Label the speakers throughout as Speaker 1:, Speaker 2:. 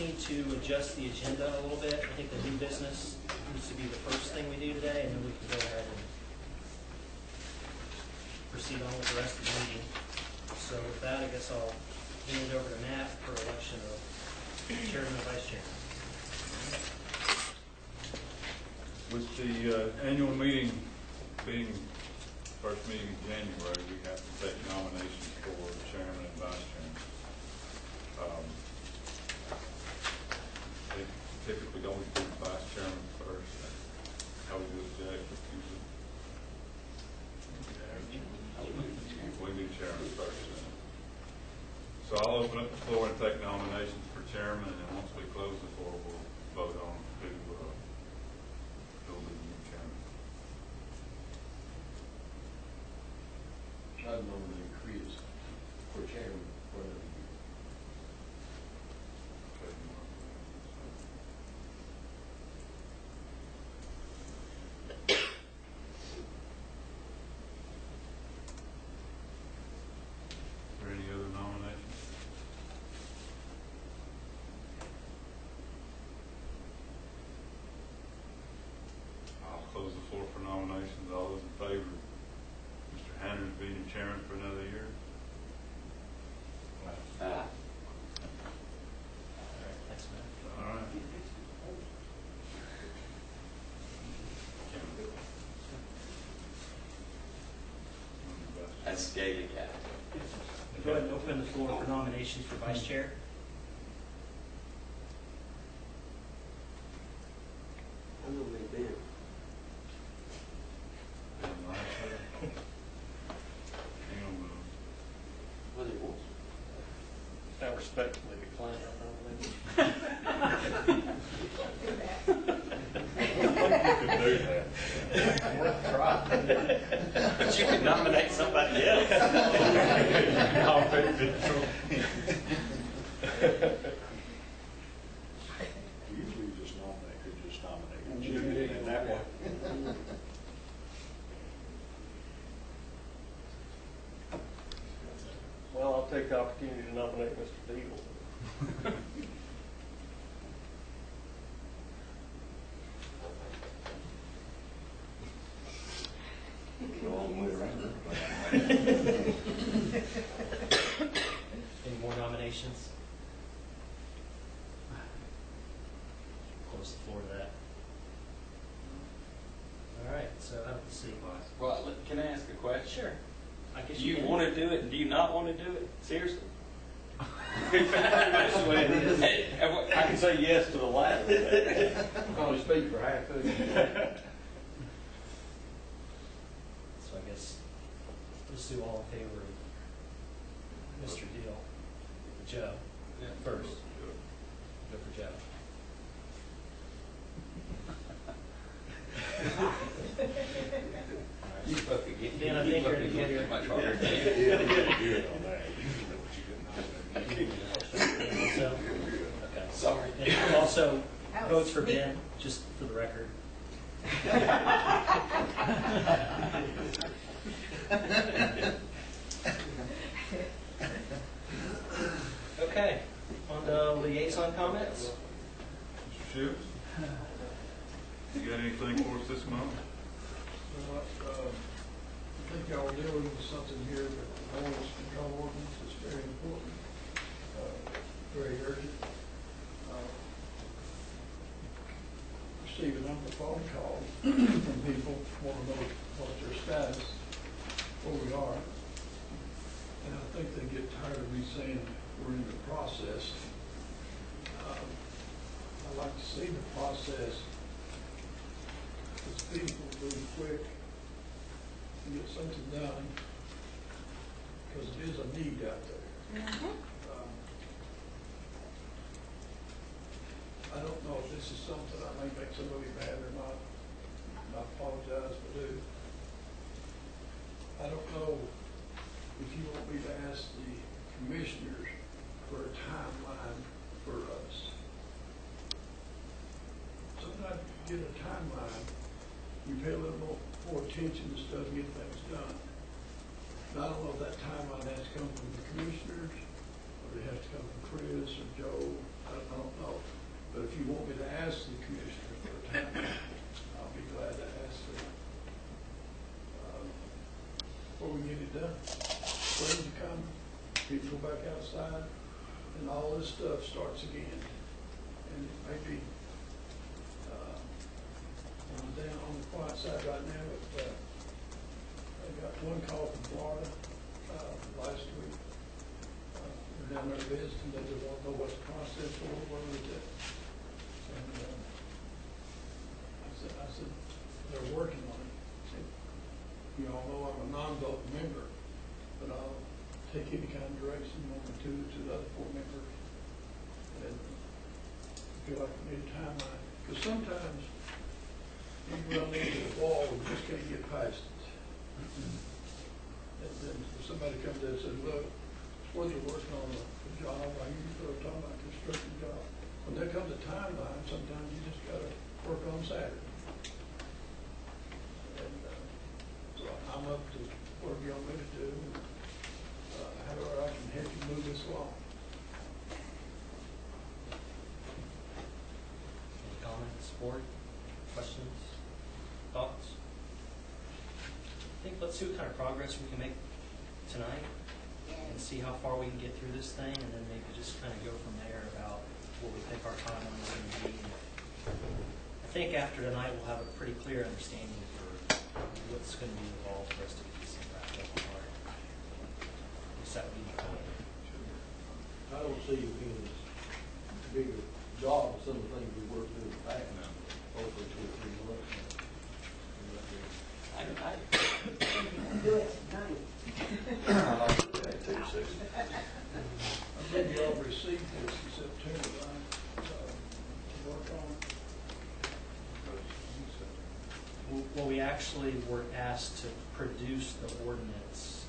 Speaker 1: need to adjust the agenda a little bit. I think the new business needs to be the first thing we do today, and then we can go ahead and proceed on with the rest of the meeting. So with that, I guess I'll hand it over to Matt for election of chairman and vice chairman.
Speaker 2: With the annual meeting being first meeting in January, we have to take nominations for chairman and vice chairman. They typically always do vice chairman first. How we do it, Jack? We do chairman first. So I'll open up the floor and take nominations for chairman, and then once we close the floor, we'll vote on who will be the new chairman.
Speaker 3: I'd nominate Chris for chairman for another year.
Speaker 2: Is there any other nominations? I'll close the floor for nominations. All those in favor of Mr. Hanners being chairman for another year?
Speaker 1: All right, thanks, Matt.
Speaker 2: All right.
Speaker 4: That's Gaelic cat.
Speaker 1: Go ahead and open the floor for nominations for vice chair.
Speaker 3: I nominate Ben.
Speaker 2: Hang on,
Speaker 3: What it was.
Speaker 5: I respectfully decline our nomination.
Speaker 2: you can do that.
Speaker 5: But you can nominate somebody else.
Speaker 2: I'll take control.
Speaker 6: Usually you just nominate Jimmy and that one.
Speaker 5: Well, I'll take the opportunity to nominate Mr. Deal.
Speaker 1: Any more nominations? Close the floor to that. All right, so let's see.
Speaker 4: Well, can I ask a question?
Speaker 1: Sure. I guess
Speaker 4: Do you
Speaker 1: can.
Speaker 4: want to do it and do you not want to do it? Seriously?
Speaker 5: I can say yes to the latter.
Speaker 3: I'm going to speak for half of you.
Speaker 1: So I guess let's do all in favor of Mr. Deal. Joe.
Speaker 4: Yeah.
Speaker 1: First. Go for Joe.
Speaker 4: You fucking get
Speaker 1: Dan, I think you're going to get here.
Speaker 4: much harder.
Speaker 6: Good on that.
Speaker 1: So, okay.
Speaker 4: Sorry.
Speaker 1: And also, votes for Ben, just for the record. Okay, on to liaison comments.
Speaker 2: Mr. Shields? You got anything for us this month?
Speaker 7: I think y'all are dealing with something here, but the noise control ordinance is very important, very urgent. Received a number of phone calls from people want to know what their status, where we are. And I think they get tired of me saying we're in the process. I'd like to see the process. It's people move quick to get something done, because it is a need out there. I don't know if this is something I may make somebody mad or not. I apologize if I do. I don't know if you want me to ask the commissioners for a timeline for us. Sometimes you get a timeline, you pay a little more attention to stuff, get things done. And I don't know if that timeline has to come from the commissioners, or it has to come from Chris or Joe. I don't know. if you want me to ask the commissioner for a time, I'll be glad to ask them. Before we get it done, spring come, people go back outside, and all this stuff starts again. And maybe, I'm down on the quiet side right now, but I got one call from Florida last week. They're down there visiting, they just want to know what the process for, what is it? And I said, they're working on it. I said, you all know I'm a non-voting member, but I'll take any kind of direction you want me to the other 4 members. And I feel like we need a timeline, because sometimes you run into a wall and just can't get past it. And then if somebody comes in and says, look, suppose you're working on a job, I hear you talking about a construction job. When there comes a timeline, sometimes you just gotta work on Saturday. And so I'm up to whatever you want me to do, however I can help you move this along.
Speaker 1: Any comments, board, questions, thoughts? I think let's see what kind of progress we can make tonight and see how far we can get through this thing, and then maybe just kind of go from there about what we think our timeline is going to be. I think after tonight we'll have a pretty clear understanding for what's going to be involved for us to get this thing wrapped up in our. That would be my point.
Speaker 3: I don't see it being as big a job as some of the things we worked through in the past. Hopefully 2 or 3 months.
Speaker 8: Do it tonight.
Speaker 7: I believe you all received this in September, right? To work on.
Speaker 1: Well, we actually were asked to produce the ordinance.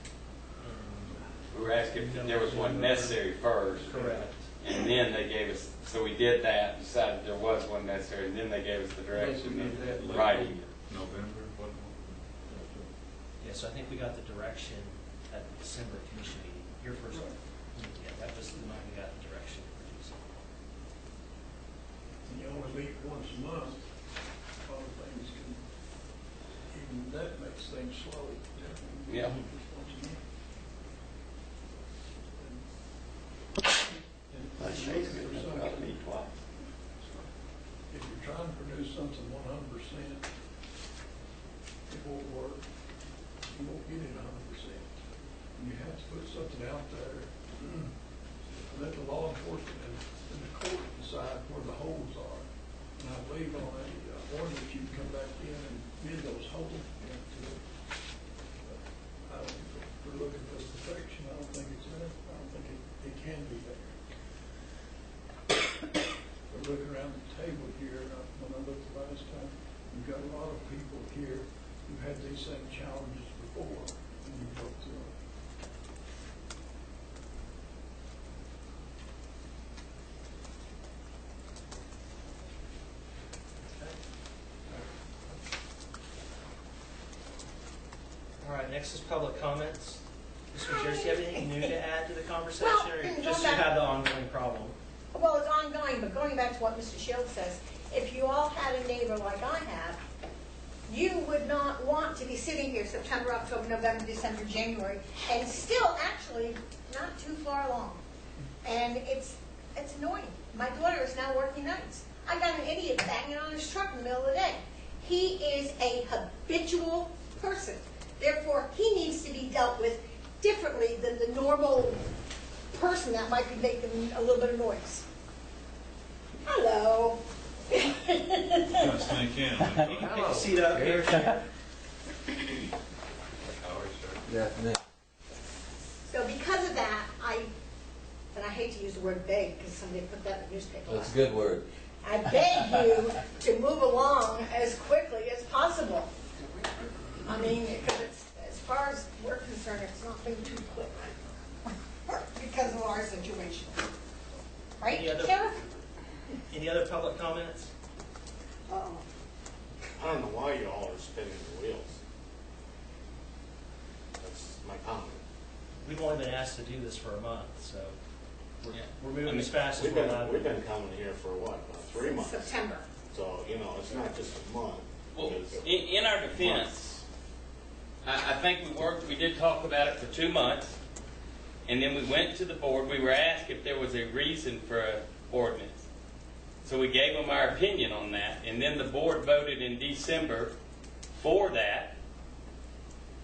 Speaker 4: We were asking if there was one necessary first.
Speaker 1: Correct.
Speaker 4: And then they gave us, so we did that, decided there was one necessary, and then they gave us the direction of writing.
Speaker 2: November, what?
Speaker 1: Yeah, so I think we got the direction at the December commission meeting. Your first one. Yeah, that was the night we got the direction to produce it.
Speaker 7: And you only meet once a month, all things can, even that makes things slow.
Speaker 4: Yeah.
Speaker 7: Just once a month. And
Speaker 4: That's
Speaker 7: if you're looking
Speaker 4: Shakespeare,
Speaker 7: for
Speaker 4: that's
Speaker 7: something-
Speaker 4: about me twice.
Speaker 7: if you're trying to produce something 100%, it won't work. You won't get it 100%. You have to put something out there, and let the law enforcement and the court decide where the holes are. And I believe on a ordinance, you can come back in and bid those holes into it. But I don't think if we're looking for perfection, I don't think it's there. I don't think it can be there. We're looking around the table here, and when I looked the last time, you've got a lot of people here who had these same challenges before, and you worked through them.
Speaker 1: All right, next is public comments. Mr. Jerry, do you have anything new to add to the conversation,
Speaker 8: Well,
Speaker 1: or
Speaker 8: going
Speaker 1: just you
Speaker 8: back-
Speaker 1: have the ongoing problem?
Speaker 8: Well, it's ongoing, but going back to what Mr. Shields says, if you all had a neighbor like I have, you would not want to be sitting here September, October, November, December, January, and still actually not too far along. And it's annoying. My daughter is now working nights. I got an idiot banging on his truck in the middle of the day. He is a habitual person. Therefore, he needs to be dealt with differently than the normal person that might be making a little bit of noise. Hello.
Speaker 2: Gonna sneak in.
Speaker 1: You can pick a seat up here.
Speaker 8: So because of that, and I hate to use the word beg because somebody put that in the newspaper.
Speaker 9: That's a good word.
Speaker 8: I beg you to move along as quickly as possible. I mean, because as far as we're concerned, it's not been too quick because of our situation. Right,
Speaker 1: Any other-
Speaker 8: Sheriff?
Speaker 1: Any other public comments?
Speaker 8: Uh-oh.
Speaker 10: I don't know why you all are spinning the wheels. That's my comment.
Speaker 1: We've only been asked to do this for a month, so We're moving as fast as
Speaker 10: We've
Speaker 1: we're
Speaker 10: been,
Speaker 1: allowed.
Speaker 10: we've been coming here for what, about 3
Speaker 8: Since
Speaker 10: months?
Speaker 8: September.
Speaker 10: So, you know, it's not just a month.
Speaker 4: Well,
Speaker 10: It's-
Speaker 4: in our defense, I think we did talk about it for 2 months, and then we went to the board. We were asked if there was a reason for an ordinance. So we gave them our opinion on that, and then the board voted in December for that,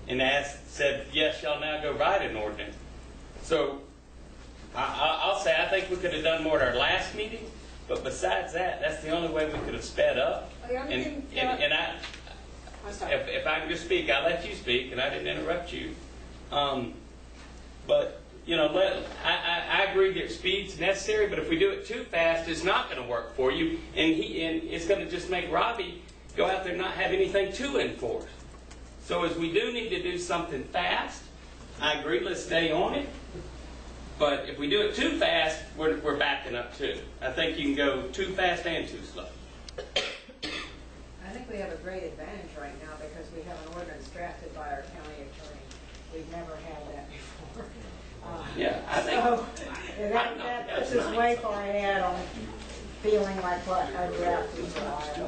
Speaker 4: and said, yes, y'all now go write an ordinance. So I'll say I think we could have done more at our last meeting, but besides that, that's the only way we could have sped up.
Speaker 8: The only thing-
Speaker 4: And
Speaker 8: I'm sorry.
Speaker 4: if I can just speak, I'll let you speak, and I didn't interrupt you. But, you know, I agree that speed's necessary, but if we do it too fast, it's not going to work for you, and it's going to just make Robbie go out there and not have anything to enforce. So as we do need to do something fast, I agree, let's stay on it. But if we do it too fast, we're backing up too. I think you can go too fast and too slow.
Speaker 9: I think we have a great advantage right now because we have an ordinance drafted by our county attorney. We've never had that before.
Speaker 4: Yeah, I think.
Speaker 9: So that puts us way far ahead on feeling like what a draft is for.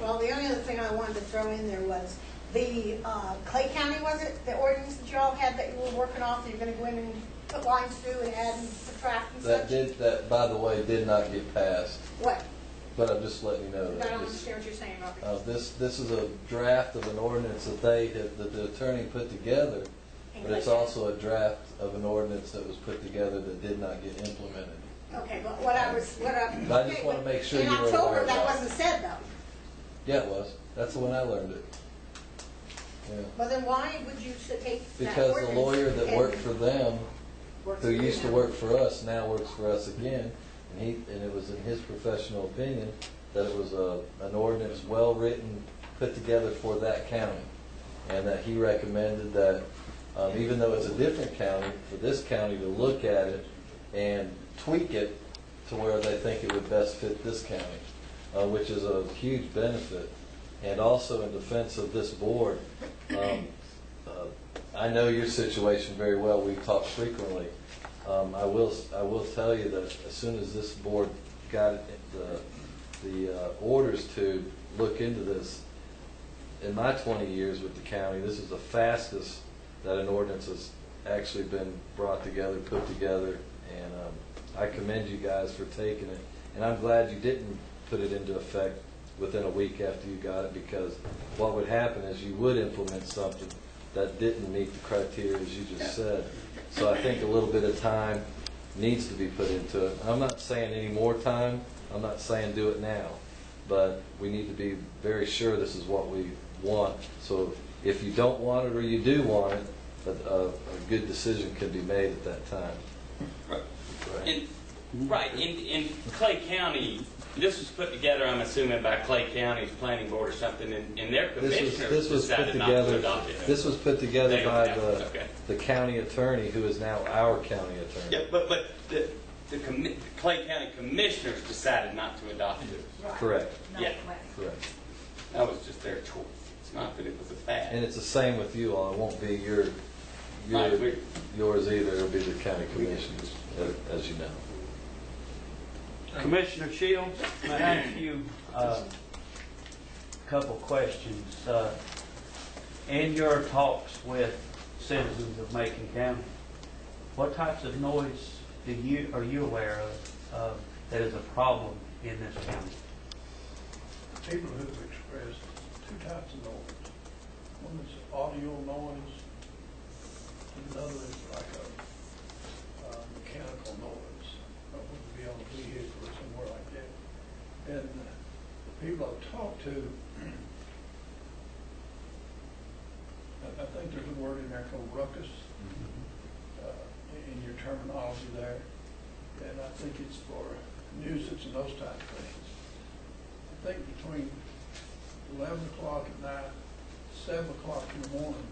Speaker 8: Well, the only other thing I wanted to throw in there was the Clay County, was it, the ordinance that y'all had that you were working off, that you're gonna go in and put lines through and add and subtract and such?
Speaker 3: That, by the way, did not get passed,
Speaker 8: What?
Speaker 3: but I'm just letting you know
Speaker 8: I
Speaker 3: that.
Speaker 8: don't understand what you're saying, Robert.
Speaker 3: This is a draft of an ordinance that that the attorney put together, but it's also a draft of an ordinance that was put together that did not get implemented.
Speaker 8: Okay, but what I just
Speaker 3: okay, wanna make sure
Speaker 8: in
Speaker 3: you were aware
Speaker 8: October,
Speaker 3: of
Speaker 8: that
Speaker 3: that.
Speaker 8: wasn't said though.
Speaker 3: Yeah, it was. That's when I learned it. Yeah.
Speaker 8: Well, then why would you take that
Speaker 3: Because the
Speaker 8: ordinance
Speaker 3: lawyer that
Speaker 8: and
Speaker 3: worked for them,
Speaker 8: works
Speaker 3: who
Speaker 8: for
Speaker 3: used to
Speaker 8: them?
Speaker 3: work for us, now works for us again, and it was in his professional opinion that it was an ordinance well-written, put together for that county, and that he recommended that, even though it's a different county, for this county to look at it and tweak it to where they think it would best fit this county, which is a huge benefit. And also in defense of this board, I know your situation very well. We talk frequently. I will tell you that as soon as this board got the orders to look into this, in my 20 years with the county, this is the fastest that an ordinance has actually been brought together, put together, and I commend you guys for taking it. And I'm glad you didn't put it into effect within a week after you got it, because what would happen is you would implement something that didn't meet the criteria as you just said. So I think a little bit of time needs to be put into it. I'm not saying any more time. I'm not saying do it now. But we need to be very sure this is what we want. So if you don't want it or you do want it, a good decision can be made at that time.
Speaker 4: Right. In Clay County, this was put together, I'm assuming, by Clay County's planning board or something, and their commissioners
Speaker 3: This was put
Speaker 4: decided not to
Speaker 3: together.
Speaker 4: adopt it.
Speaker 3: This was put together
Speaker 4: They don't
Speaker 3: by
Speaker 4: have to, okay.
Speaker 3: the county attorney, who is now our county attorney.
Speaker 4: Yeah, but the Clay County commissioners decided not to adopt it.
Speaker 8: Right.
Speaker 3: Correct.
Speaker 8: Not
Speaker 4: Yeah.
Speaker 8: planning.
Speaker 3: Correct.
Speaker 4: That was just their choice. It's not that it was a bad.
Speaker 3: And it's the same with you all. It won't be
Speaker 4: I agree.
Speaker 3: yours either. It'll be the county commissioners, as you know.
Speaker 11: Commissioner Shields, may I ask you a couple questions? In your talks with citizens of Macon County, what types of noise are you aware of that is a problem in this county?
Speaker 7: People who have expressed two types of noise. One is audio noise, and another is like a mechanical noise. It would be on a vehicle or somewhere like that. And the people I've talked to, I think there's a word in there called ruckus, in your terminology there. And I think it's for nuisance and those type of things. I think between 11 o'clock at night, 7 o'clock in the morning,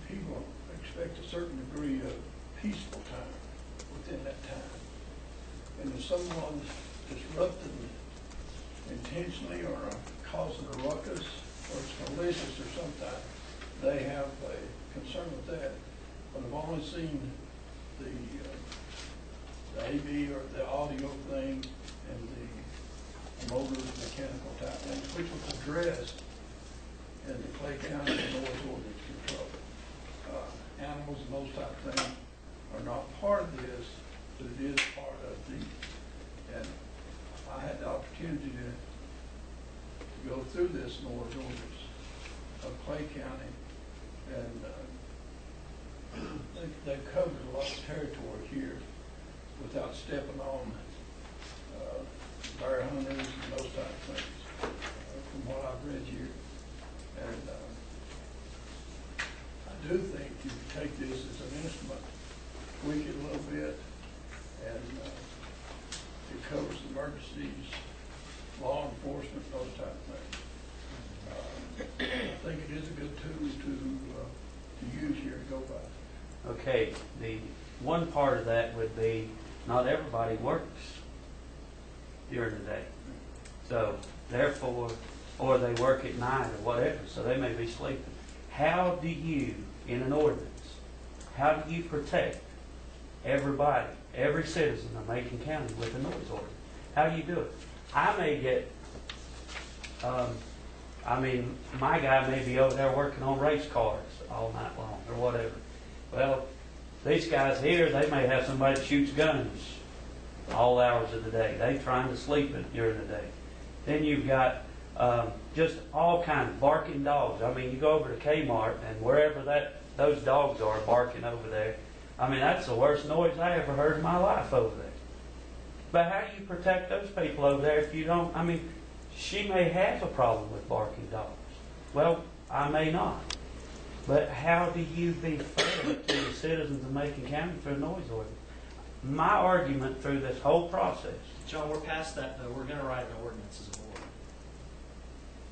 Speaker 7: people expect a certain degree of peaceful time within that time. And if someone's disrupting intentionally or causing a ruckus, or it's malicious or something, they have a concern with that. But I've only seen the AV or the audio thing and the motors, mechanical type things, which was addressed in the Clay County noise ordinance control. Animals and those type of things are not part of this, but it is part of the, and I had the opportunity to go through this noise ordinance of Clay County, and they've covered a lot of territory here without stepping on bear hunters and those type of things, from what I've read here. And I do think you can take this as an instrument, tweak it a little bit, and it covers emergencies, law enforcement, those type of things. I think it is a good tool to use here to go by.
Speaker 11: Okay, the one part of that would be not everybody works during the day. So therefore, or they work at night or whatever, so they may be sleeping. How do you, in an ordinance, how do you protect everybody, every citizen of Macon County with a noise ordinance? How do you do it? I may get, my guy may be over there working on race cars all night long or whatever. Well, these guys here, they may have somebody that shoots guns all hours of the day. They trying to sleep during the day. Then you've got just all kinds of barking dogs. I mean, you go over to Kmart and wherever those dogs are barking over there, I mean, that's the worst noise I ever heard in my life over there. But how do you protect those people over there if you don't? I mean, she may have a problem with barking dogs. Well, I may not. But how do you be fair to the citizens of Macon County for a noise ordinance? My argument through this whole process.
Speaker 1: John, we're past that though. We're going to write an ordinance as a board.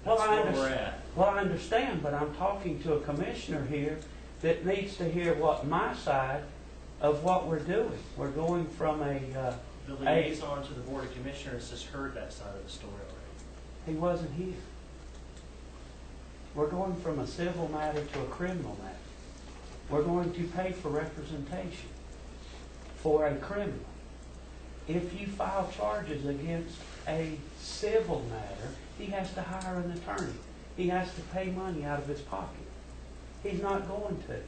Speaker 11: Well,
Speaker 1: That's where we're at.
Speaker 11: Well, I understand, but I'm talking to a commissioner here that needs to hear what my side of what we're doing. We're going from
Speaker 1: The liaison to the Board of Commissioners has heard that side of the story already.
Speaker 11: he wasn't here. We're going from a civil matter to a criminal matter. We're going to pay for representation for a criminal. If you file charges against a civil matter, he has to hire an attorney. He has to pay money out of his pocket. He's not going to.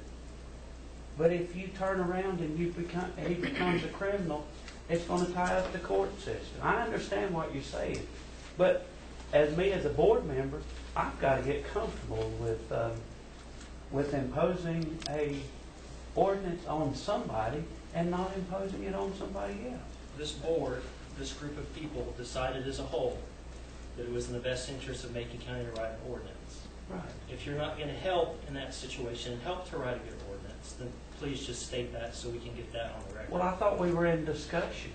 Speaker 11: But if you turn around and he becomes a criminal, it's going to tie up the court system. I understand what you're saying, but as a board member, I've got to get comfortable with imposing a ordinance on somebody and not imposing it on somebody else.
Speaker 1: This board, this group of people decided as a whole that it was in the best interest of Macon County to write an ordinance.
Speaker 11: Right.
Speaker 1: If you're not going to help in that situation and help to write a good ordinance, then please just state that so we can get that on the record.
Speaker 11: Well, I thought we were in discussion.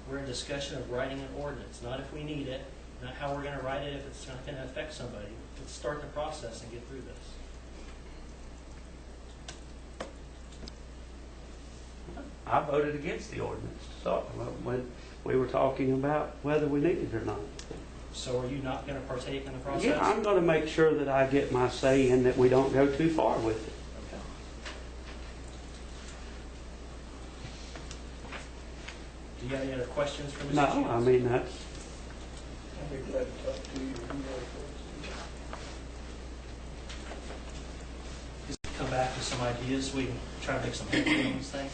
Speaker 1: We're in discussion of writing an ordinance, not if we need it, not how we're going to write it if it's not going to affect somebody. Let's start the process and get through this.
Speaker 11: I voted against the ordinance to start when we were talking about whether we needed it or not.
Speaker 1: So are you not going to partake in the process?
Speaker 11: Yeah, I'm going to make sure that I get my say in that we don't go too far with it.
Speaker 1: Okay. Do you have any other questions for Mr.
Speaker 11: No,
Speaker 1: Shields?
Speaker 11: I mean, that's...
Speaker 7: I'll be glad to talk to you.
Speaker 1: Just come back with some ideas. We can try to make some headway on this thing.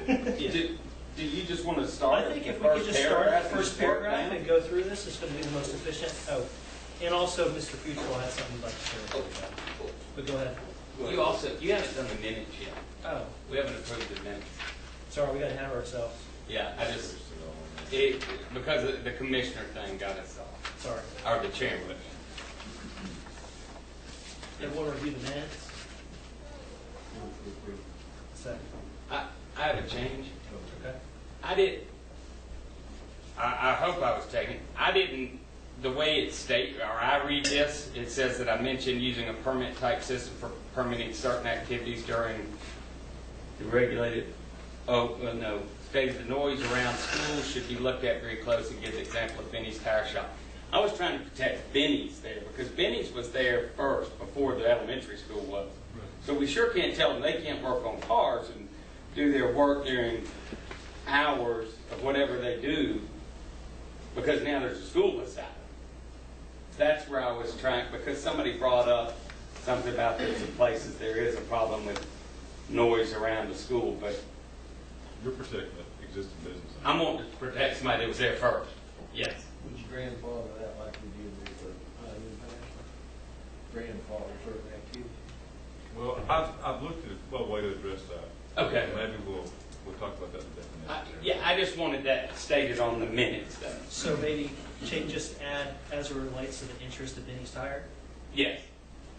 Speaker 4: Do you just want to start?
Speaker 1: I think if
Speaker 4: the
Speaker 1: we could just start
Speaker 4: paragraph
Speaker 1: the first
Speaker 4: and work
Speaker 1: paragraph
Speaker 4: down?
Speaker 1: and go through this, it's going to be the most efficient. Oh, and also Mr. Futrell has something he'd like to share with you. But go ahead.
Speaker 4: You haven't done the minutes yet.
Speaker 1: Oh,
Speaker 4: We haven't approved the minutes.
Speaker 1: sorry, we got to have ourselves.
Speaker 4: Yeah, because the commissioner thing got us off,
Speaker 1: Sorry.
Speaker 4: or the chairman.
Speaker 1: Then we'll review the minutes. Second.
Speaker 4: I have a change.
Speaker 1: Okay.
Speaker 4: I hope I was taken. I didn't, the way it states, or I read this, it says that I mentioned using a permit type system for permitting certain activities during the regulated, states the noise around schools should be looked at very closely. Give the example of Finney's Tire Shop. I was trying to protect Benny's there, because Benny's was there first, before the elementary school was. So we sure can't tell them they can't work on cars and do their work during hours of whatever they do, because now there's a school beside them. That's where I was trying, because somebody brought up something about there's some places there is a problem with noise around the school, but
Speaker 2: You're protecting the existing business.
Speaker 4: I'm wanting to protect somebody that was there first. Yes.
Speaker 6: Would you grandfather that like we did with the Highland National? Grandfather certain activity?
Speaker 2: Well, I've looked at a way to address that.
Speaker 4: Okay.
Speaker 2: Maybe we'll talk about that in the definition.
Speaker 4: Yeah, I just wanted that stated on the minutes, though.
Speaker 1: So maybe just add as it relates to the interest of Benny's Tire?
Speaker 4: Yes.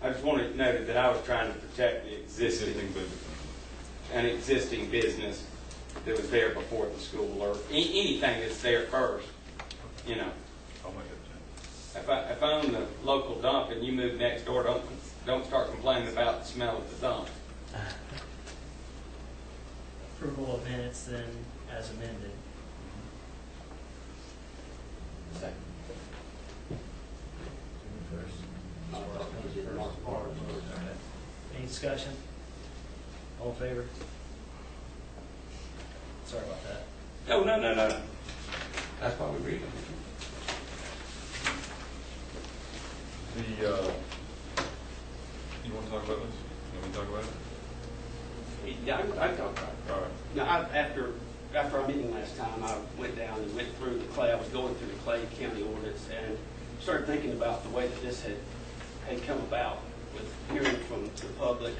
Speaker 4: I just wanted to note that I was trying to protect the existing business that was there before the school, or anything that's there first, you know.
Speaker 2: I'll make that change.
Speaker 4: If I own the local dump and you move next door, don't start complaining about the smell of the dump.
Speaker 1: Approval of minutes then as amended.
Speaker 3: Second.
Speaker 1: Any discussion? All in favor? Sorry about that.
Speaker 4: No. That's why we read them.
Speaker 2: You want to talk about this? You want me to talk about it?
Speaker 12: Yeah, I can talk about it.
Speaker 2: All right.
Speaker 12: Now, after our meeting last time, I went down and went through the Clay, I was going through the Clay County ordinance and started thinking about the way that this had come about, with hearing from the public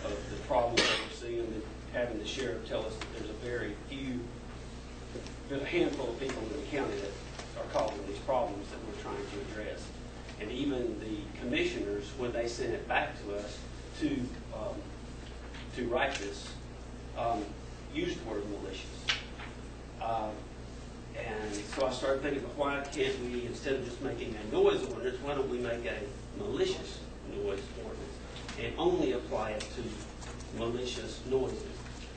Speaker 12: of the problems that we're seeing, and having the sheriff tell us that there's a handful of people in the county that are causing these problems that we're trying to address. And even the commissioners, when they sent it back to us to write this, used the word malicious. And so I started thinking, why can't we, instead of just making a noise ordinance, why don't we make a malicious noise ordinance and only apply it to malicious noises?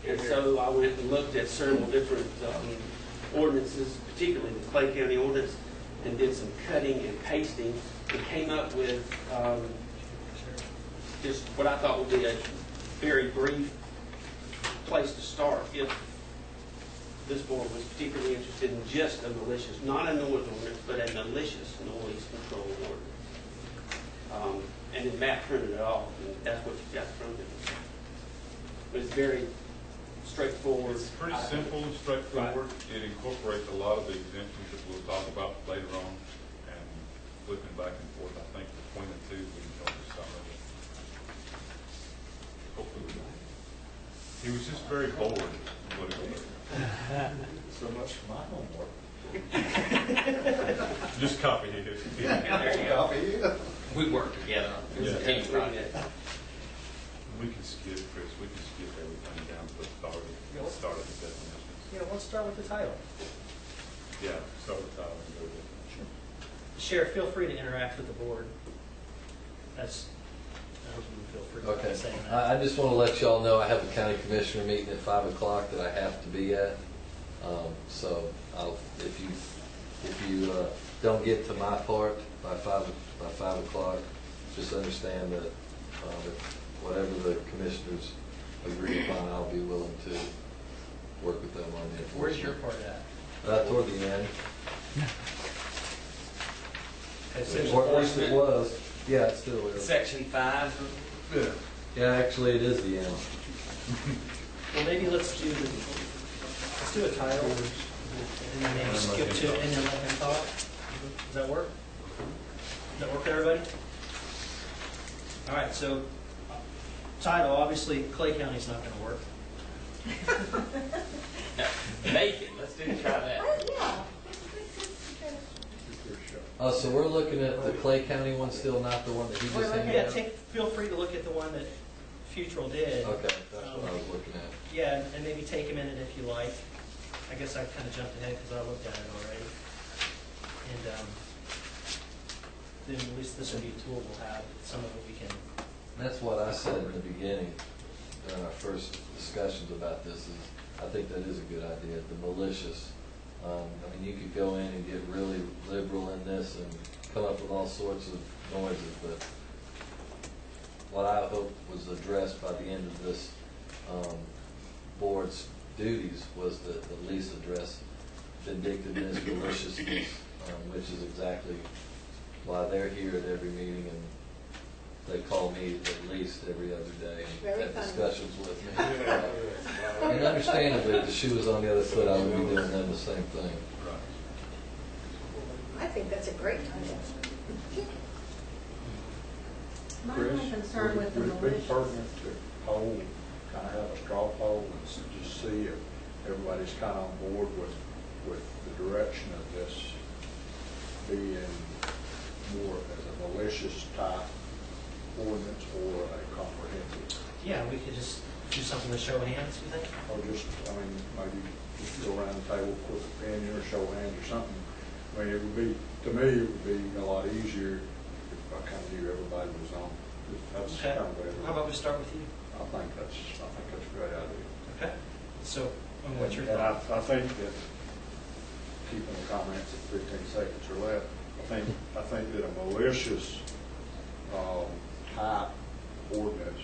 Speaker 12: And so I went and looked at several different ordinances, particularly the Clay County ordinance, and did some cutting and pasting, and came up with just what I thought would be a very brief place to start if this board was particularly interested in just a malicious, not a noise ordinance, but a malicious noise control ordinance. And then Matt printed it off, and that's what you got from it. But it's very straightforward.
Speaker 2: It's pretty simple and straightforward. It incorporates a lot of the exemptions that we'll talk about later on, and flipping back and forth, I think, between the two, we can notice some of it. Hopefully. He was just very bored. What it was.
Speaker 6: So much for my homework.
Speaker 2: Just copy it.
Speaker 4: There you go. We work together. It's a team project.
Speaker 2: We can skip, Chris, we can skip everything down to the start of the definitions.
Speaker 1: Yeah, let's start with the title.
Speaker 2: Yeah, start with title and go there.
Speaker 1: Sheriff, feel free to interact with the board. That's, I hope you feel free
Speaker 3: Okay.
Speaker 1: to say that.
Speaker 3: I just want to let y'all know I have a county commissioner meeting at 5 o'clock that I have to be at. So if you don't get to my part by 5 o'clock, just understand that whatever the commissioners agree upon, I'll be willing to work with them on the enforcement.
Speaker 1: Where's your part at?
Speaker 3: Toward the end.
Speaker 1: Okay, so
Speaker 3: Or at least it was. Yeah, it still is.
Speaker 4: Section 5.
Speaker 3: Yeah, actually, it is the end.
Speaker 1: well, maybe let's do a title, and then maybe skip to it and then let him talk. Does that work? Does that work for everybody? All right, so title, obviously Clay County's not going to work.
Speaker 4: Macon, let's try that.
Speaker 3: So we're looking at the Clay County one still, not the one that he just handed
Speaker 1: Yeah,
Speaker 3: out?
Speaker 1: feel free to look at the one that Futrell did.
Speaker 3: Okay, that's what I was looking at.
Speaker 1: Yeah, and maybe take a minute if you like. I guess I kind of jumped ahead because I looked at it already. And then at least this will be a tool we'll have. Some of it we can.
Speaker 3: That's what I said in the beginning, during our first discussions about this, is I think that is a good idea, the malicious I mean, you could go in and get really liberal in this and come up with all sorts of noises, but what I hope was addressed by the end of this board's duties was to at least address vindictiveness, maliciousness, which is exactly why they're here at every meeting, and they call me at least every other day and have discussions with me. And understandably, if the shoe was on the other foot, I would be doing them the same thing.
Speaker 8: I think that's a great idea.
Speaker 9: My only concern with the
Speaker 10: Would it be
Speaker 9: malicious.
Speaker 10: pertinent to poll, kind of have a straw poll and just see if everybody's kind of on board with the direction of this being more as a malicious type ordinance or a comprehensive?
Speaker 1: Yeah, we could just do something to show hands, you think?
Speaker 10: Or just, I mean, maybe just go around the table, quick opinion or show hands or something. I mean, it would be, to me, it would be a lot easier if I kind of knew everybody was on. That's
Speaker 1: Okay.
Speaker 10: kind of what
Speaker 1: How about we start with you?
Speaker 10: I think that's a great idea.
Speaker 1: Okay. So, what's your
Speaker 10: And
Speaker 1: thought?
Speaker 10: I think that, keeping the comments at 15 seconds or less, I think that a malicious type ordinance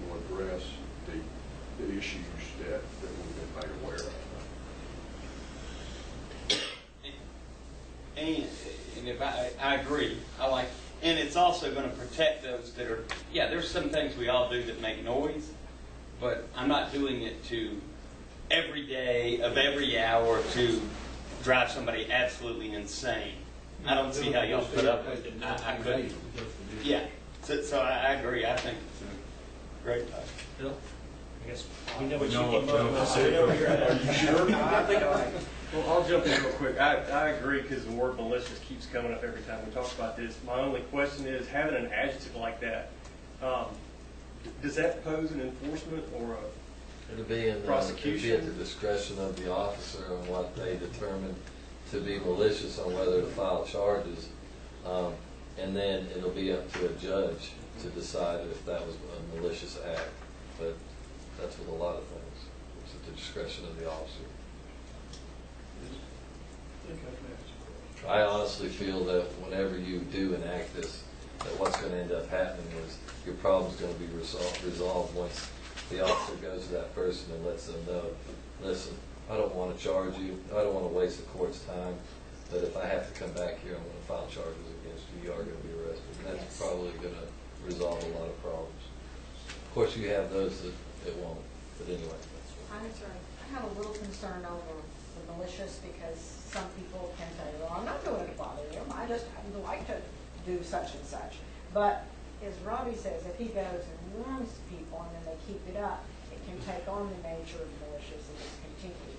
Speaker 10: will address the issues that we've been made aware of.
Speaker 4: And if I agree, and it's also going to protect those that are, yeah, there's some things we all do that make noise, but I'm not doing it to every day of every hour to drive somebody absolutely insane. I don't see how y'all put up with it. I couldn't. Yeah, so I agree. I think it's a great idea.
Speaker 1: Bill? I guess we know
Speaker 2: We
Speaker 1: what you
Speaker 2: know what
Speaker 1: can
Speaker 2: Bill
Speaker 1: vote on, so
Speaker 2: said.
Speaker 1: we know where you're at.
Speaker 10: Are you sure?
Speaker 5: I think well, I'll jump in real quick. I agree because the word malicious keeps coming up every time we talk about this. My only question is, having an adjective like that, does that pose an enforcement or a
Speaker 3: It'll be at
Speaker 5: prosecution?
Speaker 3: the discretion of the officer on what they determine to be malicious, on whether to file charges. And then it'll be up to a judge to decide if that was a malicious act. But that's with a lot of things. It's at the discretion of the officer. I honestly feel that whenever you do enact this, that what's going to end up happening is your problem's going to be resolved once the officer goes to that person and lets them know, listen, I don't want to charge you, I don't want to waste the court's time, but if I have to come back here, I'm going to file charges against you, you are going to be arrested. And that's probably going to resolve a lot of problems. Of course, you have those that it won't, but anyway.
Speaker 8: I'm sorry.
Speaker 9: I have a little concern over the malicious because some people can say, well, I'm not doing it to bother them, I just happen to like to do such and such. But as Robbie says, if he goes and warns people and then they keep it up, it can take on the nature of malicious and just continue.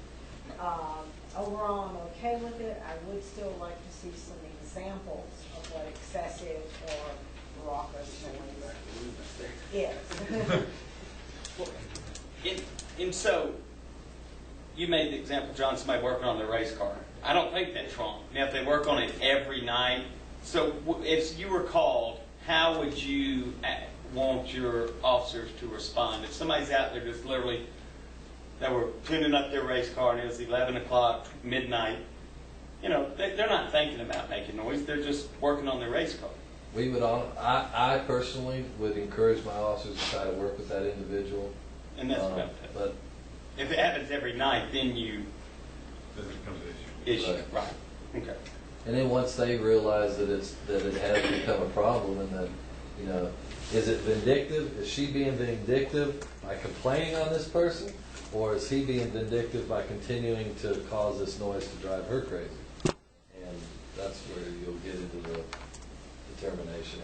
Speaker 9: Overall, I'm okay with it. I would still like to see some examples of what excessive or raucous noise is.
Speaker 4: And so, you made the example, John, somebody working on their race car. I don't think that's wrong. Now, if they work on it every night, so if you were called, how would you want your officers to respond? If somebody's out there just literally, they were tuning up their race car and it was 11 o'clock, midnight, you know, they're not thinking about making noise. They're just working on their race car.
Speaker 3: We would all, I personally would encourage my officers to try to work with that individual.
Speaker 4: And that's about it.
Speaker 3: But
Speaker 4: if it happens every night, then
Speaker 2: Then it becomes an issue.
Speaker 4: Right. Okay.
Speaker 3: and then once they realize that it has become a problem, and that, you know, is it vindictive? Is she being vindictive by complaining on this person, or is he being vindictive by continuing to cause this noise to drive her crazy? And that's where you'll get into the determination.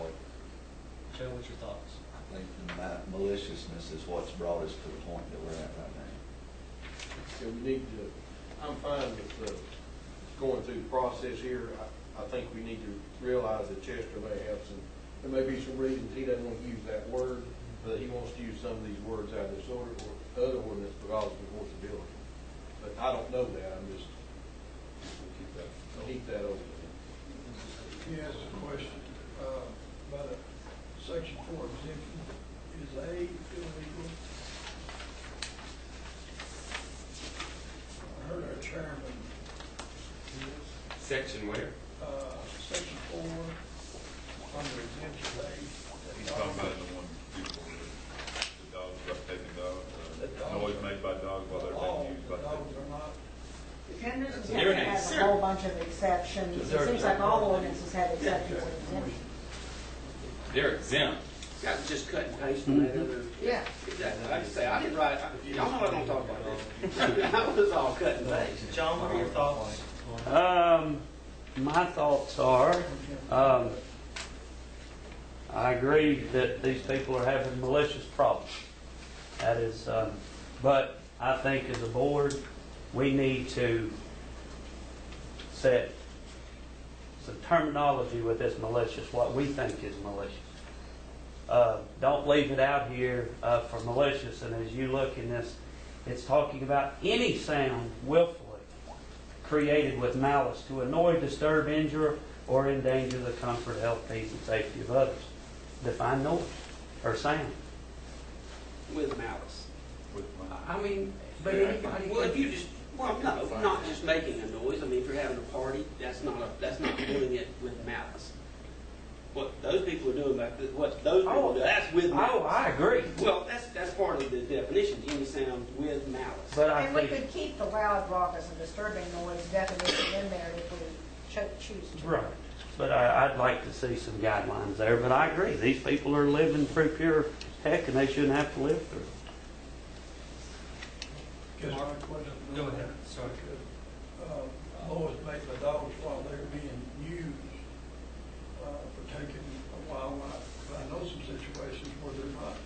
Speaker 1: Joe, what's your thoughts?
Speaker 6: I think the maliciousness is what's brought us to the point that we're at right now.
Speaker 5: Yeah, we need to, I'm fine with going through the process here. I think we need to realize that Chester may have there may be some reasons he doesn't want to use that word, but he wants to use some of these words out of this order or other ordinance because of enforceability. But I don't know that, I'm just, keep that over.
Speaker 7: He asked a question about a section 4 exemption. Is A illegal? I heard our chairman
Speaker 4: Section where?
Speaker 7: Section 4, under exemption A.
Speaker 2: He's talking about the one people, the dogs, about taking dogs, noise made by dogs while they're being used by
Speaker 7: The dogs
Speaker 2: people.
Speaker 7: are not,
Speaker 9: Henderson
Speaker 4: You're
Speaker 9: County
Speaker 4: an
Speaker 9: has a
Speaker 4: exception.
Speaker 9: whole bunch of exceptions. It seems like all ordinances have exceptions and exemptions.
Speaker 4: They're exempt.
Speaker 12: Got to just cut and paste from that other.
Speaker 9: Yeah.
Speaker 12: Exactly. Like I say, I didn't write, y'all know I don't talk about that. That was all cut and paste.
Speaker 1: John, what are your thoughts?
Speaker 11: My thoughts are, I agree that these people are having malicious problems. That is, but I think as a board, we need to set some terminology with this malicious, what we think is malicious. Don't leave it out here for malicious, and as you look in this, it's talking about any sound willfully created with malice to annoy, disturb, injure, or endanger the comfort, health, peace, and safety of others. Define noise or sound.
Speaker 12: With malice.
Speaker 2: With my-
Speaker 11: I mean, but
Speaker 2: Yeah.
Speaker 11: anybody.
Speaker 12: Well, if you just, well, no, not just making a noise. I mean, if you're having a party, that's not doing it with malice. What those people are doing what those people do, that's with malice.
Speaker 11: Oh, I agree.
Speaker 12: Well, that's part of the definition, any sound with malice.
Speaker 11: But I
Speaker 9: And we
Speaker 11: think,
Speaker 9: could keep the loud, raucous, and disturbing noise definition in there if we choose to.
Speaker 11: right. But I'd like to see some guidelines there. But I agree. These people are living through pure heck, and they shouldn't have to live through it.
Speaker 7: guess my question.
Speaker 1: Go ahead, sorry.
Speaker 7: Noise made by dogs while they're being used for taking wildlife. But I know some situations where they're not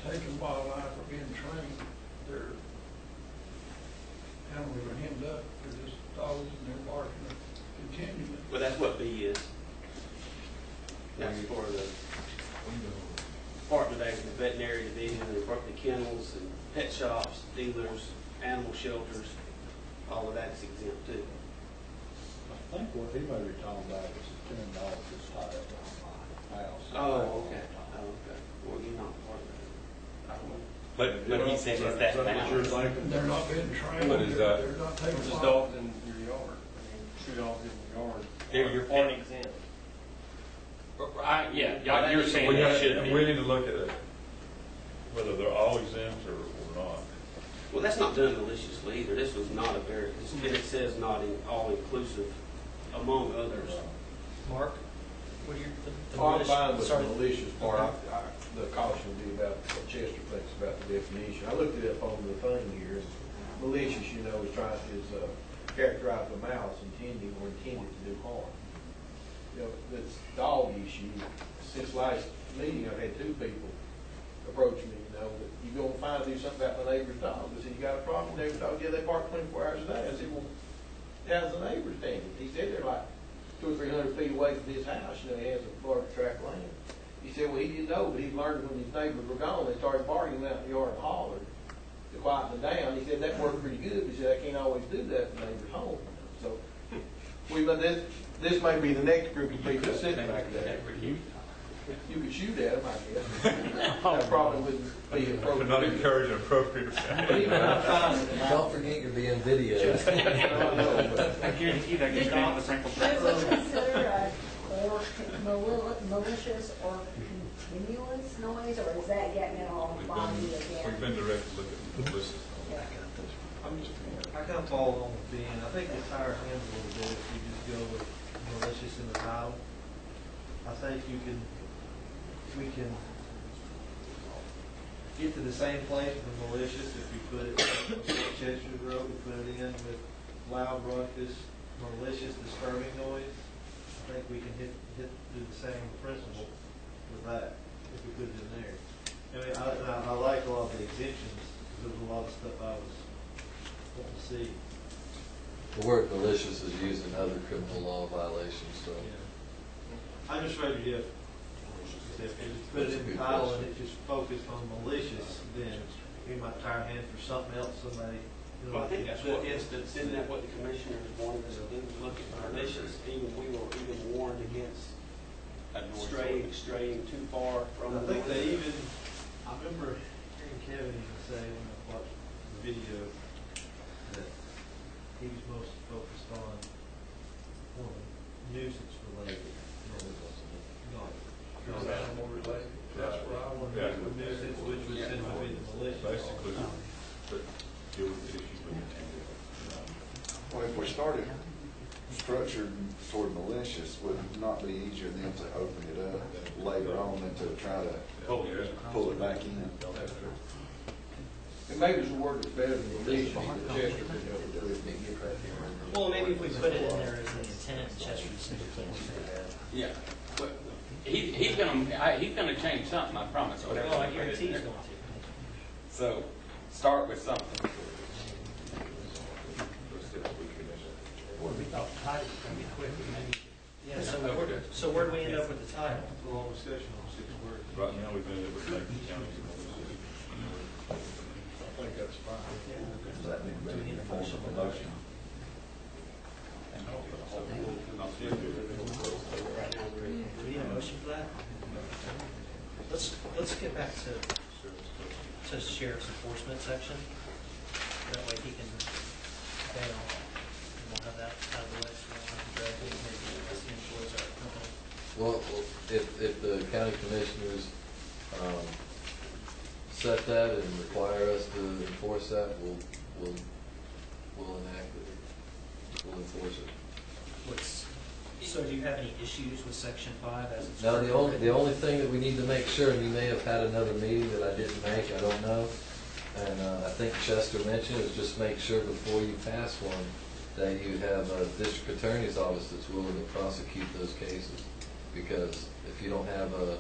Speaker 7: taking wildlife or being trained. Their animals are hemmed up. They're just dogs and they're barking continually.
Speaker 12: But that's what B is. That's for the Department of Agriculture, Veterinary Division, and the kennels and pet shops, dealers, animal shelters, all of that's exempt too.
Speaker 10: I think what he may be talking about is the $10 that's tied up around my house.
Speaker 12: Oh, okay. Well, you're not part of that. I don't know.
Speaker 4: But he said is that now?
Speaker 7: They're not being trained.
Speaker 2: What is that?
Speaker 7: They're not taking.
Speaker 5: Just dogs in your yard, two dogs in your yard.
Speaker 4: They're your
Speaker 5: Aren't
Speaker 4: pet.
Speaker 5: exempt.
Speaker 4: Yeah, you're saying
Speaker 2: We
Speaker 4: they
Speaker 2: have-
Speaker 4: should
Speaker 2: We
Speaker 4: be.
Speaker 2: need to look at it, whether they're all exempt or not.
Speaker 12: Well, that's not done maliciously either. This was not a very, it says not all inclusive among others.
Speaker 1: Mark, what are your, the
Speaker 5: Oh, I'm
Speaker 1: malicious-
Speaker 5: fine with the
Speaker 1: sorry.
Speaker 5: malicious part. The caution would be about what Chester thinks about the definition. I looked it up on the thing here. Malicious, you know, is characterized by malice, intending or intended to do harm. You know, this dog issue, since last meeting, I've had two people approach me, you know, that you gonna find do something about my neighbor's dog. I said, you got a problem with neighbor's dog? Yeah, they bark 24 hours a day. I said, well, how's the neighbor's standing? He said they're like 200 or 300 feet away from his house. You know, he has a large tract of land. He said, well, he didn't know, but he learned when his neighbors were gone, they started barking him out in the yard and hollered to quieten them down. He said that worked pretty good. He said, I can't always do that in the neighbor's home. So, this may be the next group of people sitting back there. You could shoot at them, I guess. That probably wouldn't be
Speaker 2: We're
Speaker 5: appropriate.
Speaker 2: not encouraging appropriate sound.
Speaker 5: But even I'm fine with the
Speaker 3: Don't forget you're being videoed.
Speaker 9: Should we consider malicious or continuous noise, or is that getting it all body
Speaker 2: We've
Speaker 9: again?
Speaker 2: been directed to look at the malicious.
Speaker 9: Yeah.
Speaker 6: I kind of follow on with Ben. I think it tires hands a little bit if you just go with malicious in the title. I think we can get to the same place with malicious if we put it on Chester Road, we put it in with loud, ruckus, malicious, disturbing noise. I think we can do the same principle with that if we put it in there. I mean, I like a lot of the exemptions, because there's a lot of stuff I was wanting to see.
Speaker 3: The word malicious is used in other criminal law violations, so.
Speaker 6: I just figured if you put it in the title and it just focused on malicious, then we might tire hands for something else, somebody, you know,
Speaker 12: Well, I think that's
Speaker 6: the
Speaker 12: what,
Speaker 6: instance.
Speaker 12: isn't that what the commissioners wanted us to do, look at malicious, we were even warned against straying too far from
Speaker 6: I
Speaker 12: the.
Speaker 6: think they even, I remember hearing Kevin even say when I watched the video that he was most focused on nuisance related.
Speaker 7: Animal related, that's where I want to
Speaker 2: Yeah.
Speaker 7: go.
Speaker 6: Nuisance, which would essentially be the malicious.
Speaker 2: Basically, but deal with the issues with the
Speaker 13: Well, if we started structured toward malicious, would it not be easier then to open it up later on than to try to pull it back in?
Speaker 5: And maybe it's a word that's better than malicious, that Chester could help us with.
Speaker 1: Well, maybe if we put it in there as an intent, Chester just can't do that.
Speaker 4: Yeah. But he's gonna change something, I promise. whatever.
Speaker 1: Well, I guarantee he's going to.
Speaker 4: So, start with something.
Speaker 1: We thought the title was going to be quick, but maybe. Yeah, so where do we end up with the title?
Speaker 6: Long discussion on 6 words.
Speaker 2: Right now, we've been able to make the county.
Speaker 7: I think that's fine.
Speaker 3: Does that mean we need a form of a motion?
Speaker 1: Do we need a motion for that? Let's get back to sheriff's enforcement section. That way he can bail. And we'll have that out of the way, so we don't have to drag these maybe unless the employees are company.
Speaker 3: Well, if the county commissioners set that and require us to enforce that, we'll enact it. We'll enforce it.
Speaker 1: So do you have any issues with section 5 as it's?
Speaker 3: Now, the only thing that we need to make sure, and you may have had another meeting that I didn't make, I don't know, and I think Chester mentioned, is just make sure before you pass one that you have a district attorney's office that's willing to prosecute those cases. Because if you don't have a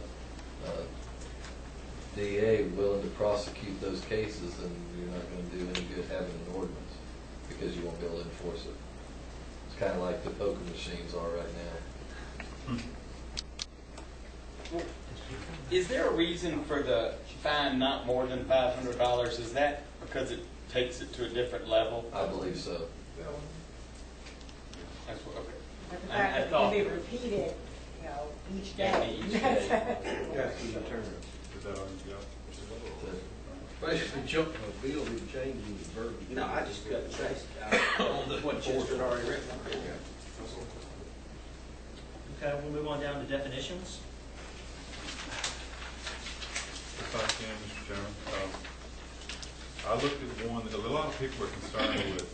Speaker 3: DA willing to prosecute those cases, then you're not going to do any good having an ordinance, because you won't be able to enforce it. It's kind of like the poker machines are right now.
Speaker 4: Is there a reason for the fine not more than $500? Is that because it takes it to a different level?
Speaker 3: I believe so.
Speaker 4: That's what, okay.
Speaker 9: But the
Speaker 4: I
Speaker 9: fact that it
Speaker 4: thought-
Speaker 9: can be repeated, you know, each
Speaker 4: Yeah,
Speaker 9: day.
Speaker 4: each day.
Speaker 5: That's the deterrent.
Speaker 2: Is that all you got?
Speaker 5: Basically jumping a bill and changing the verbiage.
Speaker 12: No, I just cut and paste what Chester had already written.
Speaker 1: Okay, we'll move on down to definitions.
Speaker 2: If I can, Mr. Chairman, I looked at one, a lot of people are concerned with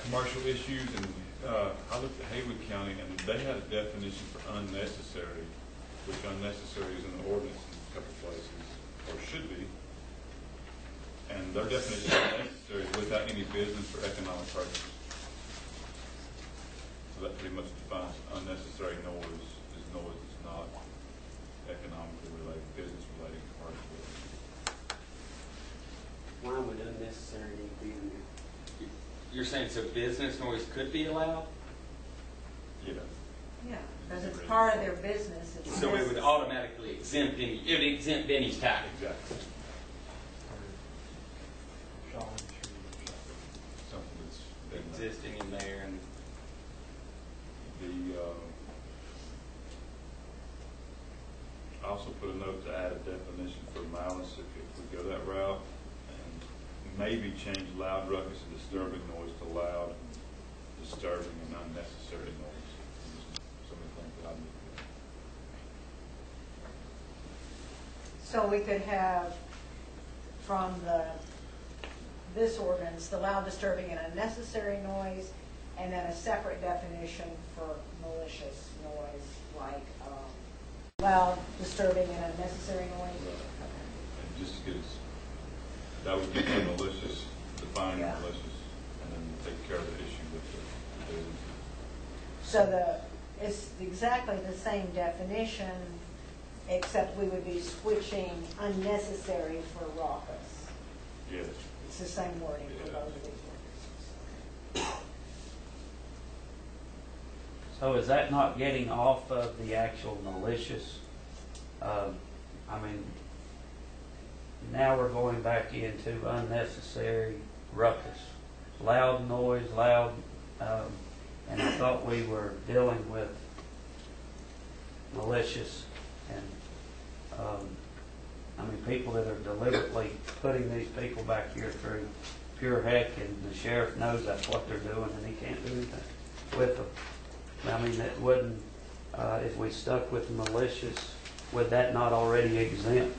Speaker 2: commercial issues, and I looked at Haywood County, and they had a definition for unnecessary, which unnecessary is in the ordinance in a couple places, or should be. And their definition of unnecessary is without any business or economic purpose. So that pretty much defines unnecessary noise is noise that's not economically related, business related, commercial related.
Speaker 12: Why would unnecessary need to be in there?
Speaker 4: You're saying so business noise could be allowed?
Speaker 2: Yeah.
Speaker 9: Yeah, because it's part of their business. It's
Speaker 4: So it would
Speaker 9: business.
Speaker 4: automatically exempt any, it would exempt Benny's tax.
Speaker 2: Exactly. Something that's been
Speaker 4: Existing in there and
Speaker 2: I also put a note to add a definition for malice if we go that route, and maybe change loud, ruckus, and disturbing noise to loud, disturbing, and unnecessary noise. Some of the things that I need to do.
Speaker 9: So we could have from this ordinance, the loud, disturbing, and unnecessary noise, and then a separate definition for malicious noise, like loud, disturbing, and unnecessary noise.
Speaker 2: And just get that would be malicious, defining
Speaker 9: Yeah.
Speaker 2: malicious, and then take care of the issue with the business.
Speaker 9: So it's exactly the same definition, except we would be switching unnecessary for raucous.
Speaker 2: Yes.
Speaker 9: It's the same wording for
Speaker 2: Yeah.
Speaker 9: both of these ordinances.
Speaker 11: So is that not getting off of the actual malicious? I mean, now we're going back into unnecessary ruckus, loud noise, and I thought we were dealing with malicious and, I mean, people that are deliberately putting these people back here through pure heck, and the sheriff knows that's what they're doing, and he can't do anything with them. I mean, that wouldn't, if we stuck with malicious, would that not already exempt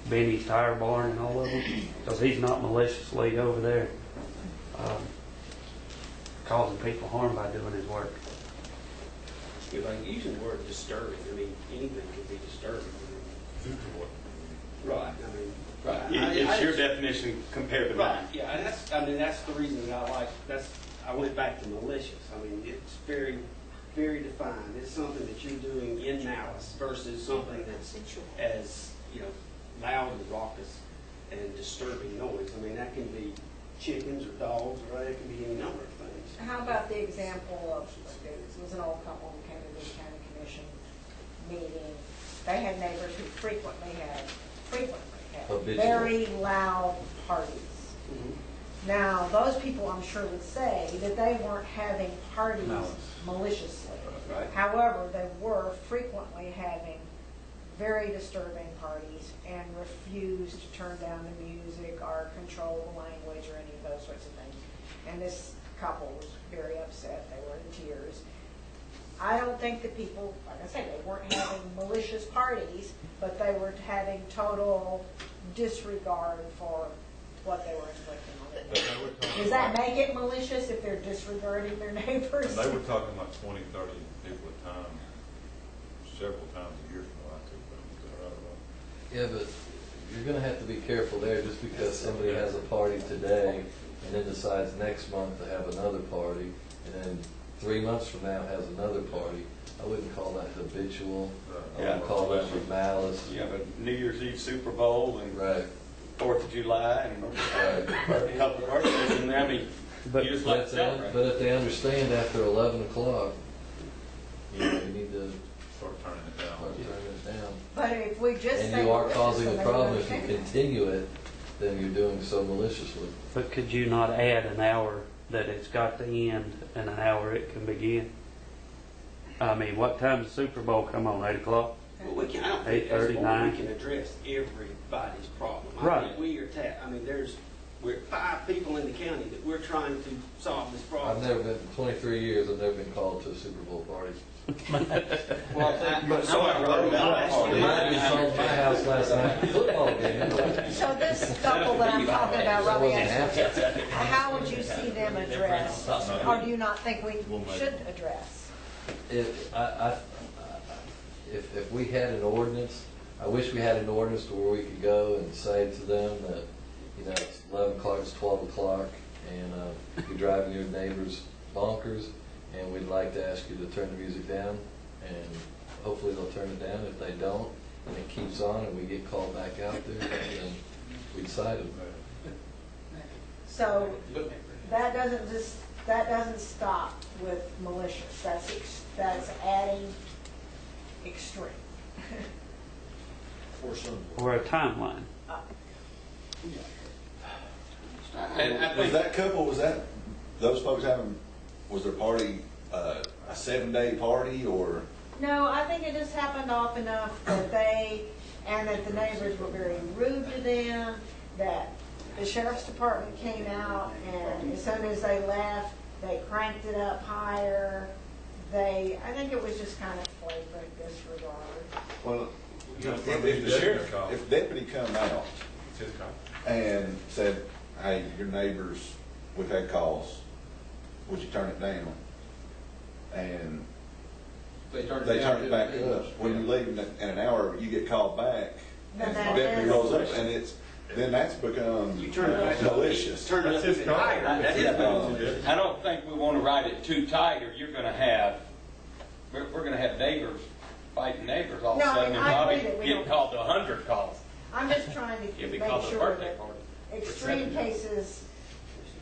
Speaker 11: Benny's Tire Barn and all of them? Because he's not maliciously over there causing people harm by doing his work.
Speaker 12: If I using the word disturbing, I mean, anything could be disturbing. Right, I mean, right.
Speaker 4: It's your definition compared to
Speaker 12: Right,
Speaker 4: mine.
Speaker 12: yeah, and that's the reason that I went back to malicious. I mean, it's very, very defined. It's something that you're doing in malice versus something that's as, loud and raucous and disturbing noise. I mean, that can be chickens or dogs, or it can be any number of things.
Speaker 9: How about the example of, it was an old couple who came to the county commission meeting. They had neighbors who frequently had
Speaker 3: Habitual.
Speaker 9: very loud parties.
Speaker 12: Mm-hmm.
Speaker 9: Now, those people, I'm sure, would say that they weren't having parties maliciously.
Speaker 12: Right.
Speaker 9: However, they were frequently having very disturbing parties and refused to turn down the music or control the language or any of those sorts of things. And this couple was very upset. They were in tears. I don't think that people, like I said, they weren't having malicious parties, but they were having total disregard for what they were inflicting on it. Does that make it malicious if they're disregarding their neighbors?
Speaker 2: And they were talking like 20, 30 people at a time, several times a year from what I took them. Is that right or wrong?
Speaker 3: Yeah, but you're gonna have to be careful there, just because somebody has a party today and then decides next month to have another party, and then 3 months from now has another party. I wouldn't call that habitual. I wouldn't call that with malice.
Speaker 4: You have a New Year's Eve Super Bowl and
Speaker 3: Right.
Speaker 4: 4th of July and a couple of birthdays, and I mean,
Speaker 11: But-
Speaker 4: you just
Speaker 3: But
Speaker 4: like to celebrate.
Speaker 3: if they understand after 11 o'clock, you need to
Speaker 2: Start turning it down.
Speaker 3: start turning it down.
Speaker 9: But if we just
Speaker 3: And
Speaker 9: say
Speaker 3: you are
Speaker 9: malicious,
Speaker 3: causing
Speaker 9: then
Speaker 3: a
Speaker 9: they
Speaker 3: problem
Speaker 9: would
Speaker 3: if you
Speaker 9: understand.
Speaker 3: continue it, then you're doing so maliciously.
Speaker 11: But could you not add an hour that it's got to end and an hour it can begin? I mean, what time does the Super Bowl come on, 8 o'clock?
Speaker 12: Well, I don't think as a board
Speaker 11: 8:39.
Speaker 12: we can address everybody's problem.
Speaker 11: Right.
Speaker 12: I think we're 5 people in the county that we're trying to solve this problem.
Speaker 3: I've never been, 23 years, I've never been called to a Super Bowl party.
Speaker 12: Well,
Speaker 4: But someone wrote about
Speaker 3: They might have been called to my house last night, football game.
Speaker 9: So this couple that I'm talking about,
Speaker 3: That
Speaker 9: Robbie,
Speaker 3: wasn't happening.
Speaker 9: how would you see them addressed? Or do you not think we should address?
Speaker 3: If we had an ordinance, I wish we had an ordinance to where we could go and say to them that, it's 11 o'clock, it's 12 o'clock, and you're driving your neighbors bonkers, and we'd like to ask you to turn the music down, and hopefully they'll turn it down. If they don't, and it keeps on, and we get called back out there, then we'd cite them.
Speaker 9: So that doesn't stop with malicious. That's adding extreme.
Speaker 5: For some.
Speaker 11: Or a timeline?
Speaker 4: And I
Speaker 13: Was
Speaker 4: think
Speaker 13: that couple, those folks was their party a 7-day party, or?
Speaker 9: No, I think it just happened often enough that that the neighbors were very rude to them, that the sheriff's department came out, and as soon as they left, they cranked it up higher. I think it was just kind of flagrant disregard.
Speaker 13: Well,
Speaker 2: Yeah,
Speaker 13: if
Speaker 2: probably
Speaker 13: the
Speaker 2: deputy
Speaker 13: sheriff,
Speaker 2: call.
Speaker 13: if deputy come out
Speaker 2: It's his call.
Speaker 13: and said, hey, your neighbors, we've had calls, would you turn it down? And
Speaker 5: They turn
Speaker 13: they
Speaker 5: down,
Speaker 13: turn it back
Speaker 5: then-
Speaker 13: up. When you leave in an hour, you get called back,
Speaker 9: Then
Speaker 13: and the
Speaker 9: that
Speaker 13: deputy
Speaker 9: is-
Speaker 13: rolls up, and then that's become
Speaker 12: You turn it back up.
Speaker 13: malicious.
Speaker 12: Turn it up
Speaker 2: That's his
Speaker 12: even higher.
Speaker 2: call.
Speaker 12: That is
Speaker 13: Yeah.
Speaker 12: malicious.
Speaker 4: I don't think we want to write it too tight, or you're going to have, we're going to have neighbors fighting neighbors all of a
Speaker 9: No,
Speaker 4: sudden, and
Speaker 9: I
Speaker 4: Bobby
Speaker 9: agree that we
Speaker 4: getting
Speaker 9: don't-
Speaker 4: called to 100 calls.
Speaker 9: I'm just trying to
Speaker 4: If we
Speaker 9: make
Speaker 4: call it a
Speaker 9: sure
Speaker 4: birthday
Speaker 9: that
Speaker 4: party.
Speaker 9: extreme cases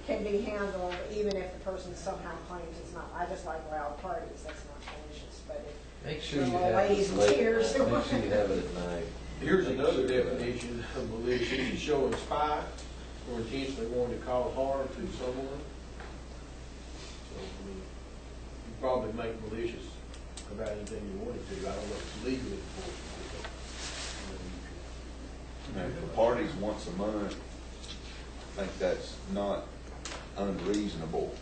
Speaker 9: can be handled even if the person somehow claims it's not. I just like loud parties, that's not malicious, but if
Speaker 3: Make sure you
Speaker 9: Little
Speaker 3: have
Speaker 9: ladies
Speaker 3: it
Speaker 9: in
Speaker 3: late
Speaker 9: tears.
Speaker 3: at night. Make sure you have it at night.
Speaker 5: Here's another definition of malicious: showing spite or intentionally wanting to cause harm to someone. So, I mean, you probably make malicious about anything you wanted to. I don't know if it's legally enforceable, but,
Speaker 13: And for parties once a month, I think that's not unreasonable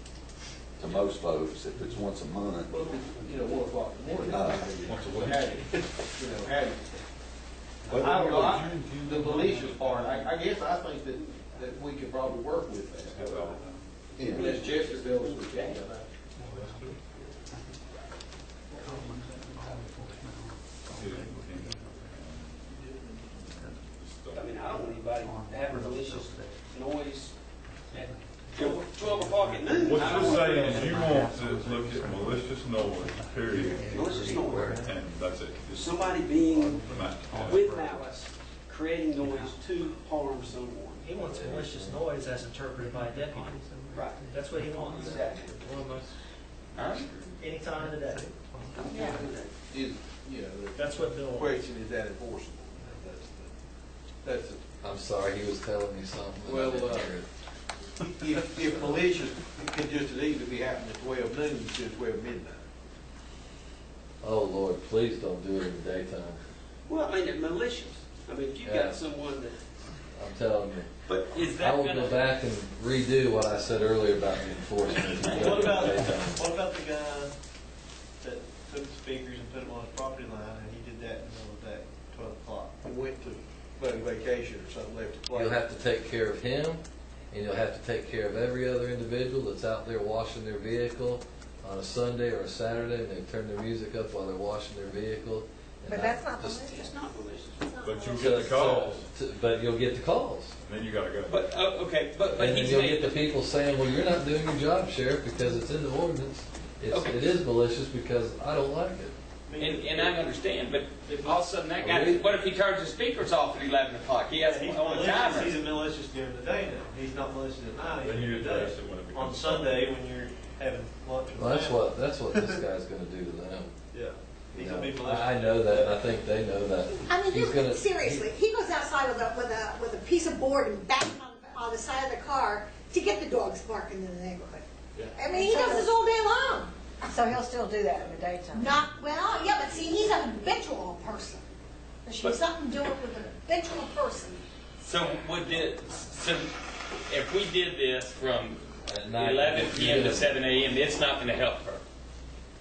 Speaker 13: to most folks. If it's once a month,
Speaker 5: Well, if it's, 1 o'clock in the morning.
Speaker 2: Once a week.
Speaker 5: Had it, had it. I don't know, the malicious part, I guess I think that we could probably work with that.
Speaker 13: yeah.
Speaker 5: Unless Chester feels we can't.
Speaker 12: I mean, I don't want anybody having malicious noise at 12 o'clock at noon.
Speaker 2: What you're saying is you want to look at malicious noise, period,
Speaker 12: Malicious noise.
Speaker 2: and that's it. Just
Speaker 12: Somebody being
Speaker 2: Yeah.
Speaker 12: with malice, creating noise to harm someone.
Speaker 1: He wants malicious noise as interpreted by a deputy.
Speaker 12: Right.
Speaker 1: That's what he wants.
Speaker 12: Exactly.
Speaker 1: Any time of the day.
Speaker 9: Yeah.
Speaker 5: Is,
Speaker 1: That's what Bill
Speaker 5: the
Speaker 1: wants.
Speaker 5: question is that enforceable? That's it.
Speaker 3: I'm sorry, he was telling me something.
Speaker 5: Well, if malicious, it could just as easily be happening at 12 noon instead of 12 midnight.
Speaker 3: Oh, Lord, please don't do it in the daytime.
Speaker 12: Well, I mean, they're malicious. I mean, if you've
Speaker 3: Yeah.
Speaker 12: got someone that,
Speaker 3: I'm telling you.
Speaker 4: But is
Speaker 3: I
Speaker 4: that
Speaker 3: will
Speaker 4: gonna?
Speaker 3: go back and redo what I said earlier about the enforcement. if you do it
Speaker 6: What
Speaker 3: in the
Speaker 6: about,
Speaker 3: daytime.
Speaker 6: what about the guy that took the speakers and put them on his property line, and he did that in the middle of the day, 12 o'clock?
Speaker 5: I went to vacation or something, left to play.
Speaker 3: You'll have to take care of him, and you'll have to take care of every other individual that's out there washing their vehicle on a Sunday or a Saturday, and they turn their music up while they're washing their vehicle. And
Speaker 8: But
Speaker 3: I
Speaker 8: that's not
Speaker 3: just-
Speaker 8: malicious.
Speaker 12: it's not malicious.
Speaker 2: But you'll get the calls,
Speaker 3: But you'll get the calls.
Speaker 2: then you gotta go.
Speaker 4: But okay, but
Speaker 3: And then
Speaker 4: he's
Speaker 3: you'll
Speaker 4: made
Speaker 3: get the people saying, well, you're not doing your job, Sheriff, because it's in the ordinance.
Speaker 4: Okay.
Speaker 3: It is malicious because I don't like it.
Speaker 4: And I understand, but all of a sudden that guy, what if he turns his speakers off at 11 o'clock? He has
Speaker 6: He's
Speaker 4: on a
Speaker 6: malicious,
Speaker 4: timer.
Speaker 6: he's malicious during the day now. He's not malicious at night,
Speaker 2: Then
Speaker 6: he's
Speaker 2: you
Speaker 6: during the day.
Speaker 2: address it when it
Speaker 6: On
Speaker 2: becomes.
Speaker 6: Sunday, when you're having lunch with
Speaker 3: Well, that's
Speaker 6: family.
Speaker 3: what this guy's gonna do to them.
Speaker 6: Yeah, he's
Speaker 3: You
Speaker 6: gonna be
Speaker 3: know,
Speaker 6: malicious.
Speaker 3: I know that, and I think they know that.
Speaker 8: I mean,
Speaker 3: He's gonna-
Speaker 8: seriously, he goes outside with a piece of board and bangs on the side of the car to get the dogs barking in the neighborhood. I mean, he does this all day long.
Speaker 9: So he'll still do that in the daytime?
Speaker 8: Well, yeah, but see, he's an habitual person. There should be something doing with an habitual person.
Speaker 4: So so if we did this from
Speaker 3: At night,
Speaker 4: 11 p.m. to
Speaker 3: yeah.
Speaker 4: 7 a.m., it's not going to help her.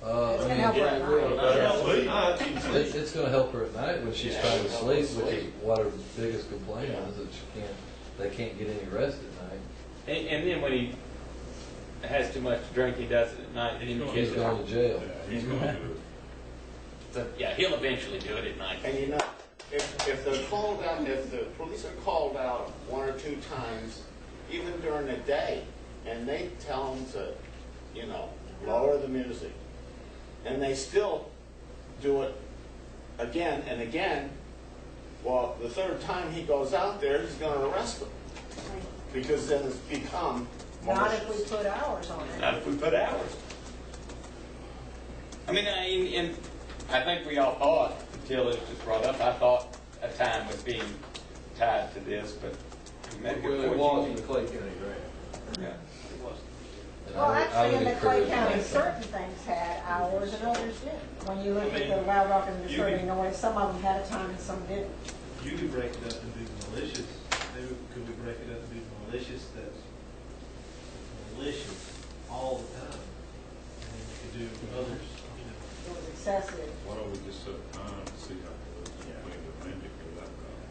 Speaker 9: It's gonna help her at night.
Speaker 3: It's gonna help her at night when she's trying to sleep, which is what her biggest complaint is, that they can't get any rest at night.
Speaker 4: And then when he has too much to drink, he does it at night. And then
Speaker 3: He's going to jail.
Speaker 2: Yeah, he's gonna do it.
Speaker 4: So, yeah, he'll eventually do it at night.
Speaker 14: And if they're called out, if the police are called out 1 or 2 times, even during the day, and they tell them to, lower the music, and they still do it again and again, well, the third time he goes out there, he's gonna arrest them. Because then it's become
Speaker 9: Not if we
Speaker 14: malicious.
Speaker 9: put hours on it.
Speaker 4: Not if we put hours. I mean, and I think we all thought, until it was brought up, I thought a time was being tied to this, but you made a
Speaker 5: Well,
Speaker 4: good
Speaker 5: it
Speaker 4: point.
Speaker 5: was in the Clay County draft.
Speaker 4: Yeah.
Speaker 5: It was.
Speaker 3: And
Speaker 9: Well,
Speaker 3: I
Speaker 9: actually,
Speaker 3: would
Speaker 9: in the Clay
Speaker 3: encourage
Speaker 9: County,
Speaker 3: that.
Speaker 9: certain things had hours and others didn't. When you look at the loud rock and
Speaker 6: you
Speaker 9: disturbing
Speaker 6: can-
Speaker 9: noise, some of them had a time and some didn't.
Speaker 6: You could break it up and do the malicious, maybe could we break it up and do the malicious that's malicious all the time? And then you could do others,
Speaker 9: It was excessive.
Speaker 2: Why don't we just set a time and see how it looks, and we amend it, go that route.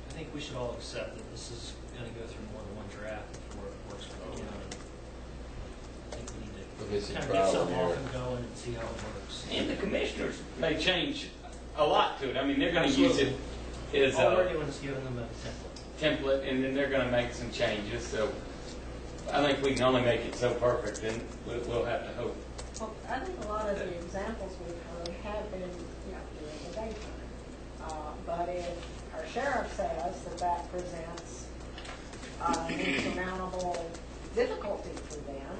Speaker 1: I think we should all accept that this is gonna go through more than one draft before it works for the county. I think we need
Speaker 3: There'll be
Speaker 1: to
Speaker 3: some
Speaker 1: kind of get
Speaker 3: trial
Speaker 1: something
Speaker 3: and
Speaker 1: off
Speaker 3: error.
Speaker 1: and going and see how it works.
Speaker 4: And the commissioners may change a lot to it. I mean, they're going to use it as
Speaker 1: All we're
Speaker 4: a
Speaker 1: doing is giving them a template.
Speaker 4: template, and then they're going to make some changes. So I think we can only make it so perfect, and we'll have to hope.
Speaker 9: Well, I think a lot of the examples we've heard have been, during the daytime. But if our sheriff says that presents an insurmountable difficulty for them,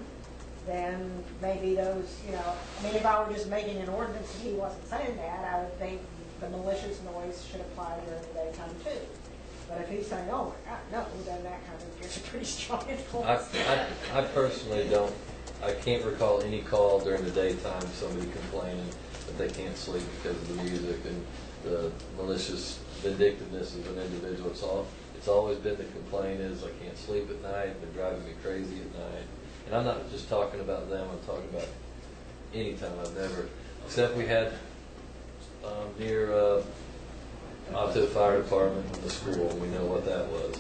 Speaker 9: then maybe those, I mean, if I were just making an ordinance and he wasn't saying that, I would think the malicious noise should apply during the daytime too. But if he's saying, oh my God, no, then that kind of gives a pretty strong influence.
Speaker 3: I personally don't, I can't recall any call during the daytime, somebody complaining that they can't sleep because of the music and the malicious vindictiveness of an individual. It's always been the complaint is I can't sleep at night, they're driving me crazy at night. and I'm not just talking about them, I'm talking about any time. I've never, except we had near Otto Fire Department in the school, we know what that was.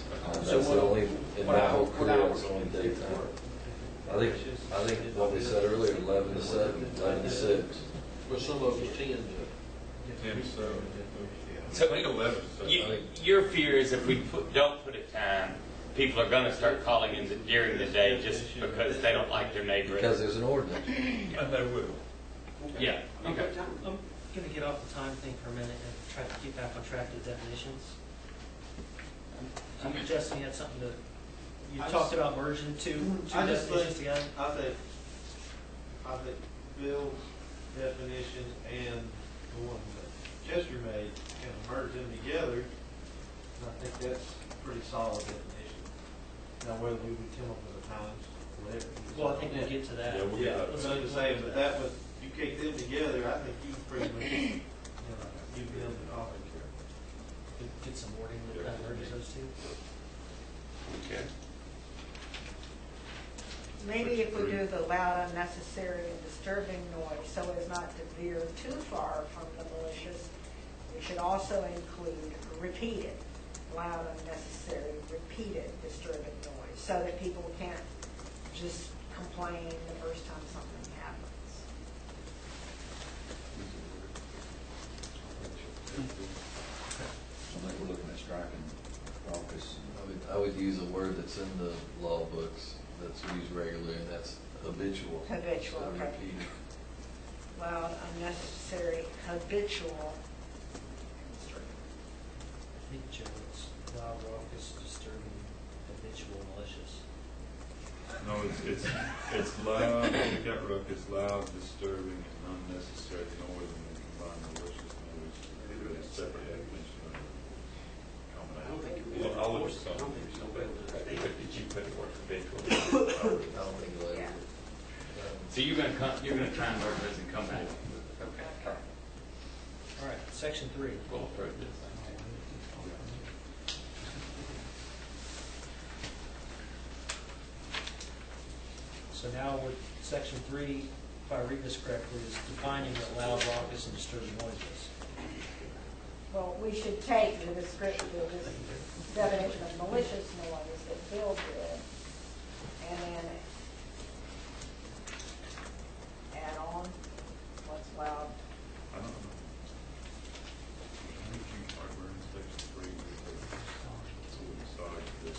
Speaker 14: So
Speaker 3: That's the only, in my whole
Speaker 14: what
Speaker 3: career,
Speaker 14: hours?
Speaker 3: it's only daytime. I think what we said earlier, 11 to 7, 11 to 6.
Speaker 5: But some of us tend to.
Speaker 2: 10 to 7.
Speaker 4: So
Speaker 2: I think 11 to 7.
Speaker 4: your fear is if we don't put a time, people are gonna start calling in during the day just because they don't like their neighbor.
Speaker 3: Because there's an ordinance.
Speaker 2: And they will.
Speaker 4: Yeah, okay.
Speaker 1: I'm gonna get off the time thing for a minute and try to get back on track to definitions. Justin, you had something to, you talked about merging two
Speaker 6: I just
Speaker 1: definitions
Speaker 6: think,
Speaker 1: together?
Speaker 6: I think Bill's definition and the one that Chester made, kind of merge them together, and I think that's a pretty solid definition. Now, whether we would come up with a times, whatever.
Speaker 1: Well, I think we'll get to that.
Speaker 2: Yeah, we'll get
Speaker 6: Yeah,
Speaker 2: that.
Speaker 6: but I'm just saying, but that was, you take them together, I think you pretty much, you build it off.
Speaker 1: Get some wording that kind of merges those two.
Speaker 4: Okay.
Speaker 9: Maybe if we do the loud, unnecessary, and disturbing noise so as not to veer too far from the malicious, we should also include repeated, loud, unnecessary, repeated disturbing noise, so that people can't just complain the first time something happens.
Speaker 13: I think we're looking at striking raucous.
Speaker 3: I would use a word that's in the law books that's used regularly, and that's habitual.
Speaker 9: Habitual,
Speaker 3: So
Speaker 9: okay.
Speaker 3: repeated.
Speaker 9: Loud, unnecessary, habitual.
Speaker 1: I think Joe, it's loud, raucous, disturbing, habitual, malicious.
Speaker 2: No, it's loud, you got ruckus, loud, disturbing, and unnecessary noise, and then combine malicious noise. Give it a separate definition.
Speaker 12: I don't think
Speaker 2: Well, I'll look at something.
Speaker 4: Did you put the word habitual?
Speaker 3: I don't think it'll ever-
Speaker 9: Yeah.
Speaker 4: So you're gonna try and work this and come back with, okay.
Speaker 1: All right, section 3.
Speaker 4: We'll approve this.
Speaker 1: So now with section 3, if I read this correctly, is defining what loud, raucous, and disturbing noise is.
Speaker 9: Well, we should take the description, the definition of malicious noise that Bill did, and then add on what's loud.
Speaker 2: I don't know. I think you are we're in section 3. So we decide this.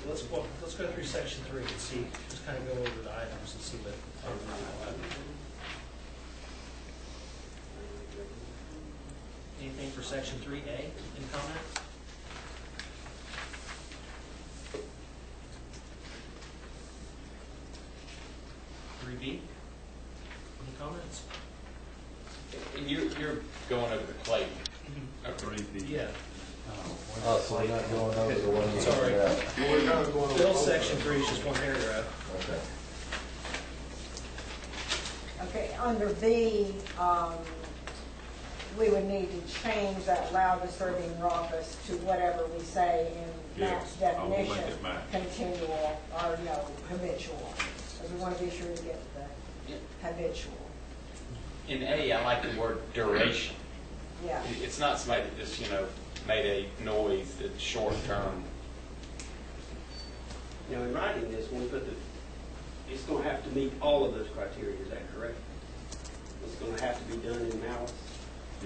Speaker 1: Let's go through section 3 and see, just kind of go over the items and see what. Anything for section 3A? Any comments? Any comments?
Speaker 4: And you're going over the Clayton.
Speaker 2: Three feet.
Speaker 1: Yeah.
Speaker 3: Oh, so we're not going over the one you
Speaker 1: Sorry.
Speaker 3: pointed out.
Speaker 5: Well, we're kind of going over.
Speaker 1: Bill's section 3 is just one paragraph.
Speaker 3: Okay.
Speaker 9: Okay, under B, we would need to change that loud, disturbing, raucous to whatever we say in Matt's
Speaker 2: Yes, I will make
Speaker 9: definition.
Speaker 2: it match.
Speaker 9: Continual, or no, habitual. Because we want to be sure to get the habitual.
Speaker 4: In A, I like the word duration.
Speaker 9: Yeah.
Speaker 4: It's not somebody that just, made a noise that's short term.
Speaker 12: Now, in writing this, when we put it's going to have to meet all of those criteria, is that correct? It's going to have to be done in malice?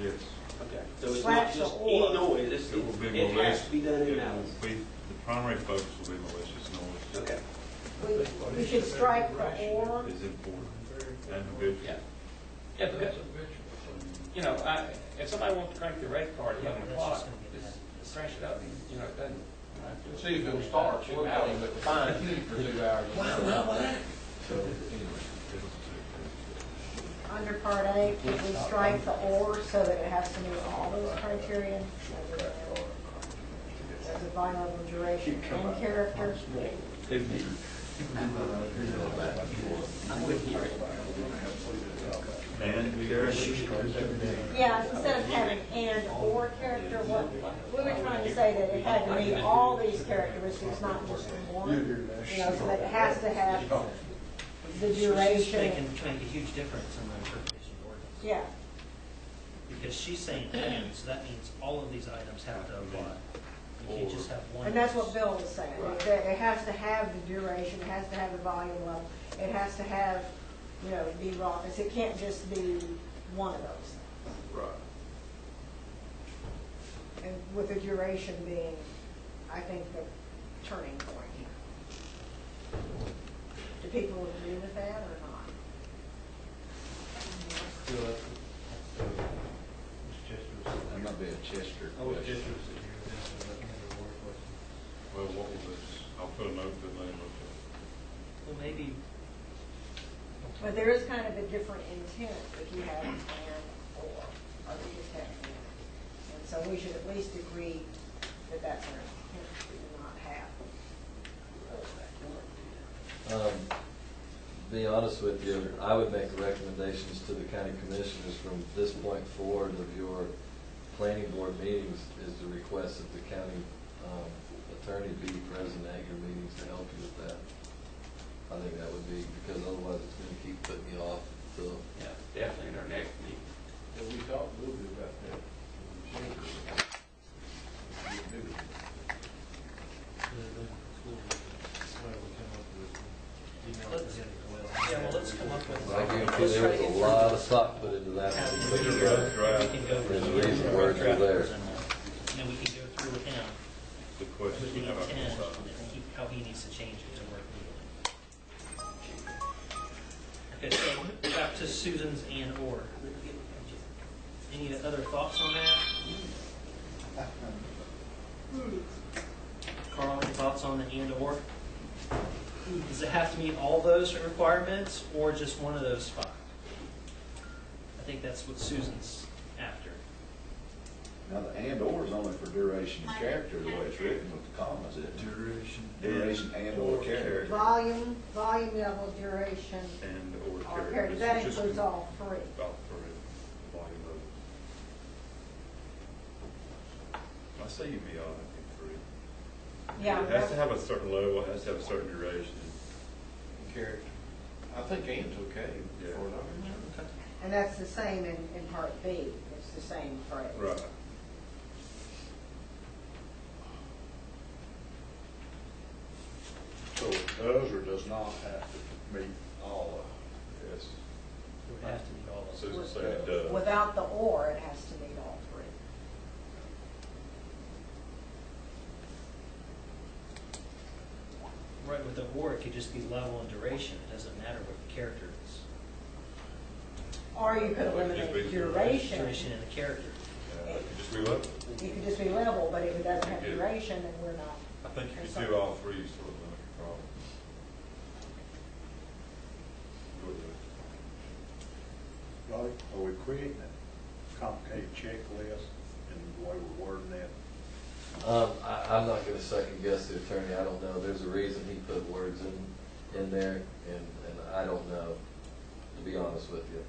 Speaker 2: Yes.
Speaker 12: Okay, so it's
Speaker 9: Slash
Speaker 12: not just
Speaker 9: the
Speaker 12: any
Speaker 9: or.
Speaker 12: noise,
Speaker 2: It will be
Speaker 12: it has
Speaker 2: malicious.
Speaker 12: to be done in
Speaker 2: It
Speaker 12: malice?
Speaker 2: will be, the primary focus will be malicious noise.
Speaker 12: Okay.
Speaker 9: We should strike the or.
Speaker 2: Is important. And habitual.
Speaker 4: Yeah. Yeah, because, if somebody wants to crank the rate card at 11 o'clock, just crank it up, it doesn't.
Speaker 5: See if it starts, we'll call him at fine for 2 hours.
Speaker 3: So,
Speaker 9: Under Part A, could we strike the or so that it has to meet all those criteria? As a vulnerable duration and character?
Speaker 1: I'm with you.
Speaker 2: And
Speaker 9: Yeah, instead of having and or character, what, we were trying to say that it had to meet all these characteristics, not just one. You know, so that it has to have the
Speaker 1: She's
Speaker 9: duration.
Speaker 1: making a huge difference in the interpretation of ordinance.
Speaker 9: Yeah,
Speaker 1: Because she's saying and, so that means all of these items have to apply. You can't just have one.
Speaker 9: and that's what Bill was saying, that it has to have the duration, it has to have the volume level, it has to have, you know, be raucous, it can't just be one of those things.
Speaker 10: Right.
Speaker 9: And with the duration being, I think, the turning point here. Do people agree with that or not?
Speaker 10: That might be a Chester
Speaker 6: Oh,
Speaker 10: question.
Speaker 6: Chester was sitting here, this is another board question.
Speaker 2: well, what was this? I'll put a note that they look at.
Speaker 1: Well, maybe.
Speaker 9: But there is kind of a different intent if you have an and or you just have an. And so we should at least agree that that's our intent, to not have.
Speaker 3: Be honest with you, I would make recommendations to the county commissioners from this point forward of your planning board meetings is to request that the county attorney be present at your meetings to help you with that. I think that would be, because otherwise it's going to keep putting you off until.
Speaker 4: Yeah, definitely in our next meeting.
Speaker 5: Yeah, we talked a little bit about that.
Speaker 1: Yeah, well, let's come up with.
Speaker 3: I guarantee there was a lot of thought put into that.
Speaker 1: We
Speaker 3: When you put it
Speaker 2: rough
Speaker 3: together.
Speaker 2: draft.
Speaker 1: can go through.
Speaker 3: And the reason words are there.
Speaker 1: And we can go through with him,
Speaker 2: The question
Speaker 1: with the
Speaker 2: we have on
Speaker 1: intent,
Speaker 2: the side.
Speaker 1: and how he needs to change it to work legally. Okay, so back to Susan's and or. Any other thoughts on that? Carl, any thoughts on the and or? Does it have to meet all those requirements or just one of those five? I think that's what Susan's after.
Speaker 13: Now, the and or is only for duration and character, the way it's written with the commas, is it? Duration and or character.
Speaker 9: Volume level, duration,
Speaker 2: And or
Speaker 9: or
Speaker 2: character.
Speaker 9: character,
Speaker 2: This
Speaker 9: that
Speaker 2: is just
Speaker 9: includes all three.
Speaker 2: About three, volume of. I say you be on, I think, three.
Speaker 9: Yeah,
Speaker 2: It has to have a certain level, it has to have a certain duration.
Speaker 5: Character. I think and's okay.
Speaker 2: Yeah.
Speaker 5: For an
Speaker 9: and that's the same in part B, it's the same phrase.
Speaker 2: Right.
Speaker 10: So it does or does not have to meet all of
Speaker 2: Yes.
Speaker 1: It would have to meet all of them.
Speaker 2: Susan said it does.
Speaker 9: Without the or, it has to meet all three.
Speaker 1: Right, with the or, it could just be level and duration. It doesn't matter what the character is.
Speaker 9: Or you could
Speaker 2: Well, it could just
Speaker 9: eliminate
Speaker 2: be
Speaker 9: duration.
Speaker 1: Duration and the character.
Speaker 2: It could just be level.
Speaker 9: You could just be level, but if it doesn't have
Speaker 2: Yeah.
Speaker 9: duration, then we're not.
Speaker 2: I think you could do all three, you sort of limit your problem.
Speaker 10: it. Roddy, are we creating a complicated checklist in the way we're wording that?
Speaker 3: I'm not gonna second guess the attorney, I don't know, there's a reason he put words in there, and I don't know, to be honest with you.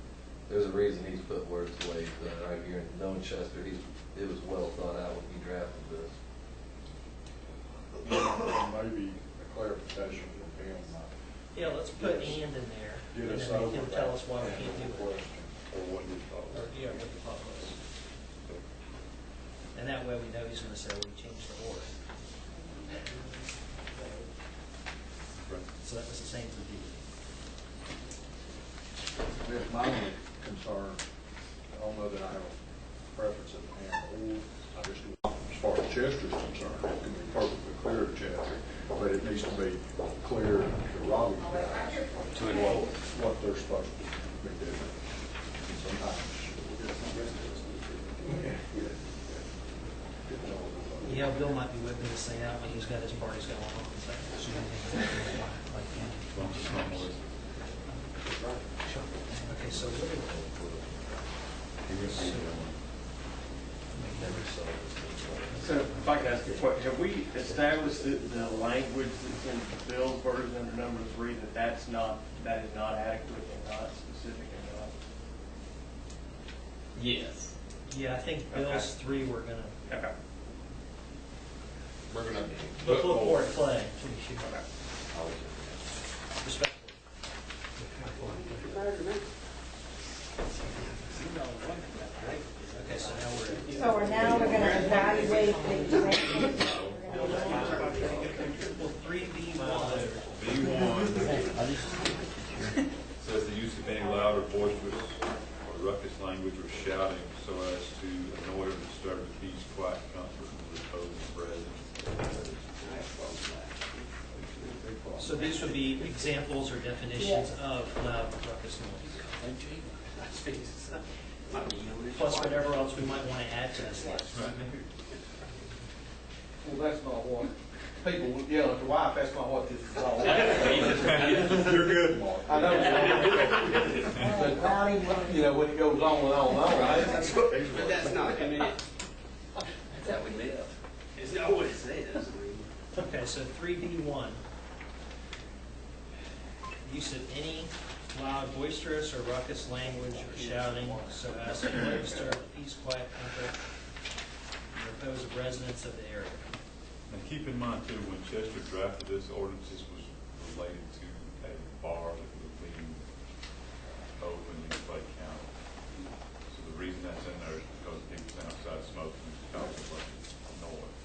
Speaker 3: There's a reason he's put words the way he's done, right here, knowing Chester, it was well thought out when he drafted this.
Speaker 10: Maybe a clarification from him.
Speaker 1: Yeah, let's put and in there.
Speaker 10: Get
Speaker 1: And
Speaker 10: us
Speaker 1: then
Speaker 10: over
Speaker 1: he can
Speaker 10: that.
Speaker 1: tell us why we can't do it.
Speaker 10: Question.
Speaker 2: Or what you thought.
Speaker 1: Or, yeah, what the thought was. And that way we know he's gonna say, well, we changed the order.
Speaker 2: Right.
Speaker 1: So that was the same for B.
Speaker 10: That's my only concern. I don't know that I have a preference of and or. I just, as far as Chester's concerned, it can be perfectly clear to Chester, but it needs to be clear to Robbie what they're supposed to be doing. Sometimes.
Speaker 1: Yeah, Bill might be whipping this thing out when he's got his parties going on. Okay, so what
Speaker 15: So if I could ask a question, have we established the language that's in Bill's version under number three, that is not adequate and not specific enough?
Speaker 4: Yes.
Speaker 1: Yeah, I think Bill's three we're gonna,
Speaker 15: Okay.
Speaker 2: We're gonna
Speaker 1: look for it, Clay. Respectfully. Okay, so now we're.
Speaker 9: So we're gonna evaluate the examples.
Speaker 1: Well, 3B1.
Speaker 2: B1 says the use of any loud or boisterous or ruckus language or shouting so as to annoy or disturb the peace, quiet, comfort, and repose of residents.
Speaker 1: So these would be examples or definitions of loud ruckus noise. Plus whatever else we might want to add to this list.
Speaker 5: Well, that's not what, people yell at the wife, that's not what this is all about.
Speaker 10: You're good, Mark.
Speaker 5: I know, but, you know, when it goes on and on and on, right?
Speaker 12: But that's not, I mean, that's how we live. It's not what it says.
Speaker 1: Okay, so 3B1. Use of any loud, boisterous, or ruckus language or shouting so as to disturb the peace, quiet, comfort, and repose of residents of the area.
Speaker 2: And keep in mind too, when Chester drafted this ordinance, this was related to a bar that was being open in Clay County. So the reason that's in there is because people outside smoking is causing noise.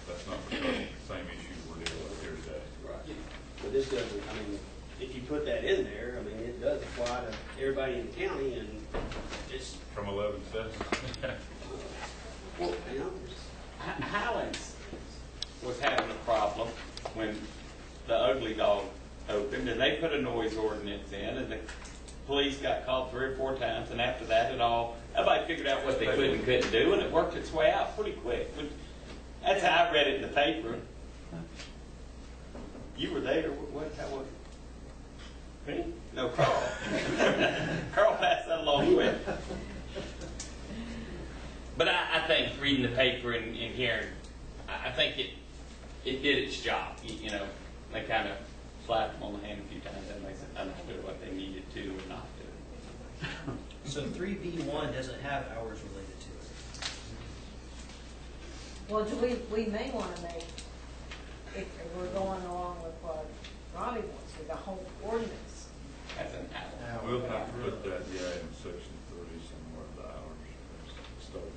Speaker 2: That's not because of the same issue we're dealing with here today.
Speaker 12: Right. But this doesn't, I mean, if you put that in there, I mean, it does apply to everybody in the county and it's,
Speaker 2: From 11/7.
Speaker 12: well, you know,
Speaker 4: Highlands was having a problem when the Ugly Dog opened, and they put a noise ordinance in, and the police got called 3 or 4 times, and after that, everybody figured out what they could and couldn't do, and it worked its way out pretty quick. But that's how I read it in the paper. You were there. How was it? Me? No, Carl. Carl passed that along quick. But I think reading the paper and hearing, I think it did its job. You know, they kind of slapped them on the hand a few times and they understood what they needed to or not to.
Speaker 1: So 3B1 doesn't have hours related to it.
Speaker 9: Well, we may want to make, if we're going along with what Robbie wants, with the whole ordinance.
Speaker 4: That's an hour.
Speaker 2: We'll have to put that, in section 3 somewhere, the hours. Start off.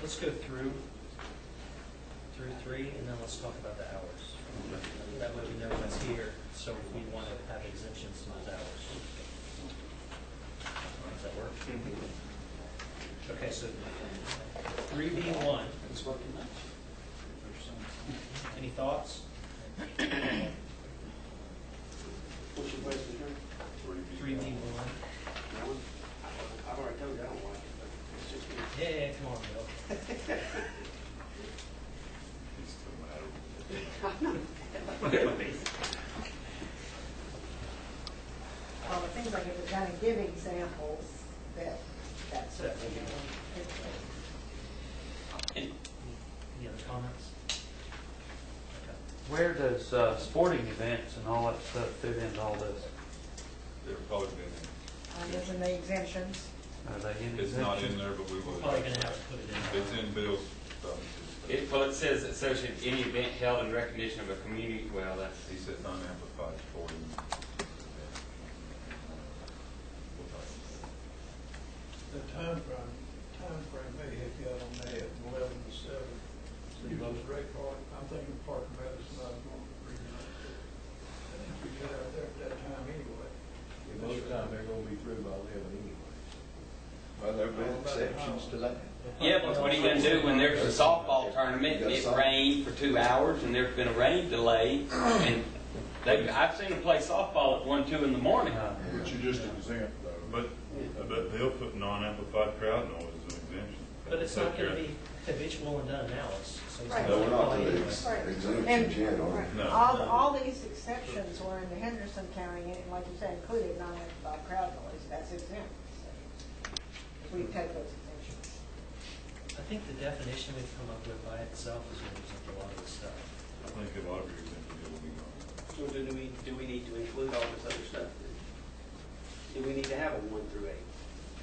Speaker 1: Let's go through 3, and then let's talk about the hours. That way we know what's here, so if we want to have exemptions to those hours. Does that work? Okay, so 3B1. Any thoughts?
Speaker 12: what's your question, Jerry?
Speaker 1: 3B1.
Speaker 12: I've already told you I don't like it, but it's just me.
Speaker 1: Yeah, come on, Bill.
Speaker 2: He's still mad.
Speaker 9: Well, it seems like if we're going to give examples, that's what we're doing.
Speaker 1: Any other comments? Okay.
Speaker 11: Where does sporting events and all that stuff fit into all this?
Speaker 2: They're probably been,
Speaker 9: Those are the exemptions.
Speaker 11: Are they in
Speaker 2: it's not in
Speaker 11: exemptions?
Speaker 2: there, but we will.
Speaker 1: We're probably going to have to put it in.
Speaker 2: It's in Bill's stuff.
Speaker 4: It says associated any event held in recognition of a community. Well, that's
Speaker 2: He said non-amplified sporting.
Speaker 7: The time frame may help you out on that, 11 to 7. You know, Ray Park, I'm thinking Park Madison, I was going to bring it up. I think we get out there at that time anyway.
Speaker 5: Most of the time, they're gonna be through by 11 anyway.
Speaker 10: Well, there've been exceptions to that.
Speaker 4: yeah. But what are you going to do when there's a softball tournament and it rained for 2 hours and there's been a rain delay and I've seen them play softball at 1, 2 in the morning.
Speaker 10: But you just exempt though.
Speaker 2: But they'll put non-amplified crowd noise as an exemption.
Speaker 1: But it's not gonna be habitual and done analysis, so it's
Speaker 9: Right.
Speaker 13: No, we're not
Speaker 1: apply
Speaker 13: to
Speaker 1: anyway.
Speaker 13: the exemptions
Speaker 9: And
Speaker 13: yet, are we?
Speaker 9: right,
Speaker 2: No.
Speaker 9: all these exceptions were in the Henderson County, and like you said, included non-amplified crowd noise, that's exempt. So we take those exemptions.
Speaker 1: I think the definition we've come up with by itself is gonna exempt a lot of this stuff.
Speaker 2: I think a lot of your exemptions will be gone.
Speaker 12: So do we need to include all this other stuff then? Do we need to have a 1 through 8?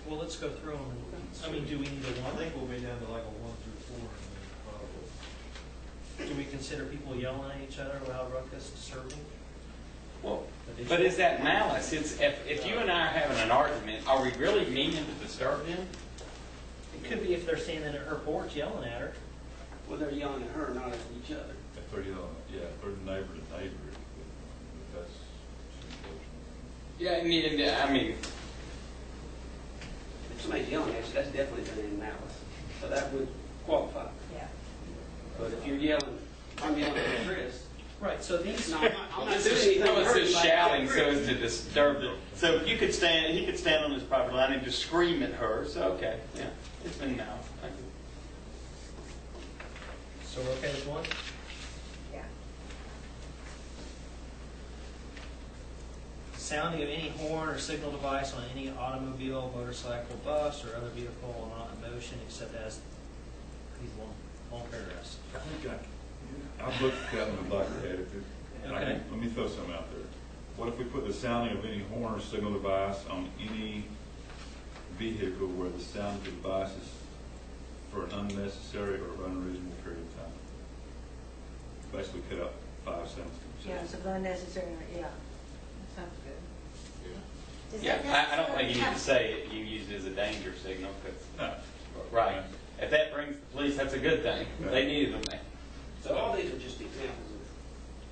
Speaker 1: Well, let's go through them. I mean, do we need a
Speaker 6: I
Speaker 1: one?
Speaker 6: think we'll be down to like a 1 through 4, probably.
Speaker 1: Do we consider people yelling at each other, loud ruckus, disturbing?
Speaker 4: Well, but is that malice? It's, if you and I are having an argument, are we really meaning to disturb them?
Speaker 1: It could be if they're standing at her porch yelling at her.
Speaker 12: Well, they're yelling at her, not at each other.
Speaker 2: If they're yelling, yeah, if they're neighbor to neighbor, that's unfortunate.
Speaker 4: Yeah, I mean,
Speaker 12: If somebody's yelling at you, that's definitely done in malice. So that would qualify.
Speaker 9: Yeah.
Speaker 12: But if you're yelling, I'm yelling at Chris.
Speaker 1: Right, so these,
Speaker 12: No, I'm not
Speaker 4: this
Speaker 12: doing
Speaker 4: is,
Speaker 12: anything.
Speaker 4: no, it's
Speaker 12: hurt
Speaker 4: just
Speaker 12: anybody.
Speaker 4: shouting so as to disturb them. So you could stand, he could stand on his property line and just scream at her, so, okay, yeah, it's been malice. I can-
Speaker 1: so we're okay with one?
Speaker 9: Yeah.
Speaker 1: Sounding of any horn or signal device on any automobile, motorcycle, bus, or other vehicle not in motion except as these long paragraphs.
Speaker 2: I think I've looked at that and would like to edit it. And I
Speaker 1: Okay.
Speaker 2: can, let me throw something out there. What if we put the sounding of any horn or signal device on any vehicle where the sound of the device is for an unnecessary or unreasonable period of time? Basically cut out 5 sentences.
Speaker 9: Yeah, so unnecessary, yeah. That sounds good.
Speaker 8: Does
Speaker 4: Yeah,
Speaker 8: that
Speaker 4: I don't think you need
Speaker 8: necessarily
Speaker 4: to say it, you use it as a danger signal, because,
Speaker 2: No.
Speaker 4: right, if that brings the police, that's a good thing, they needed them there.
Speaker 12: So all these are just examples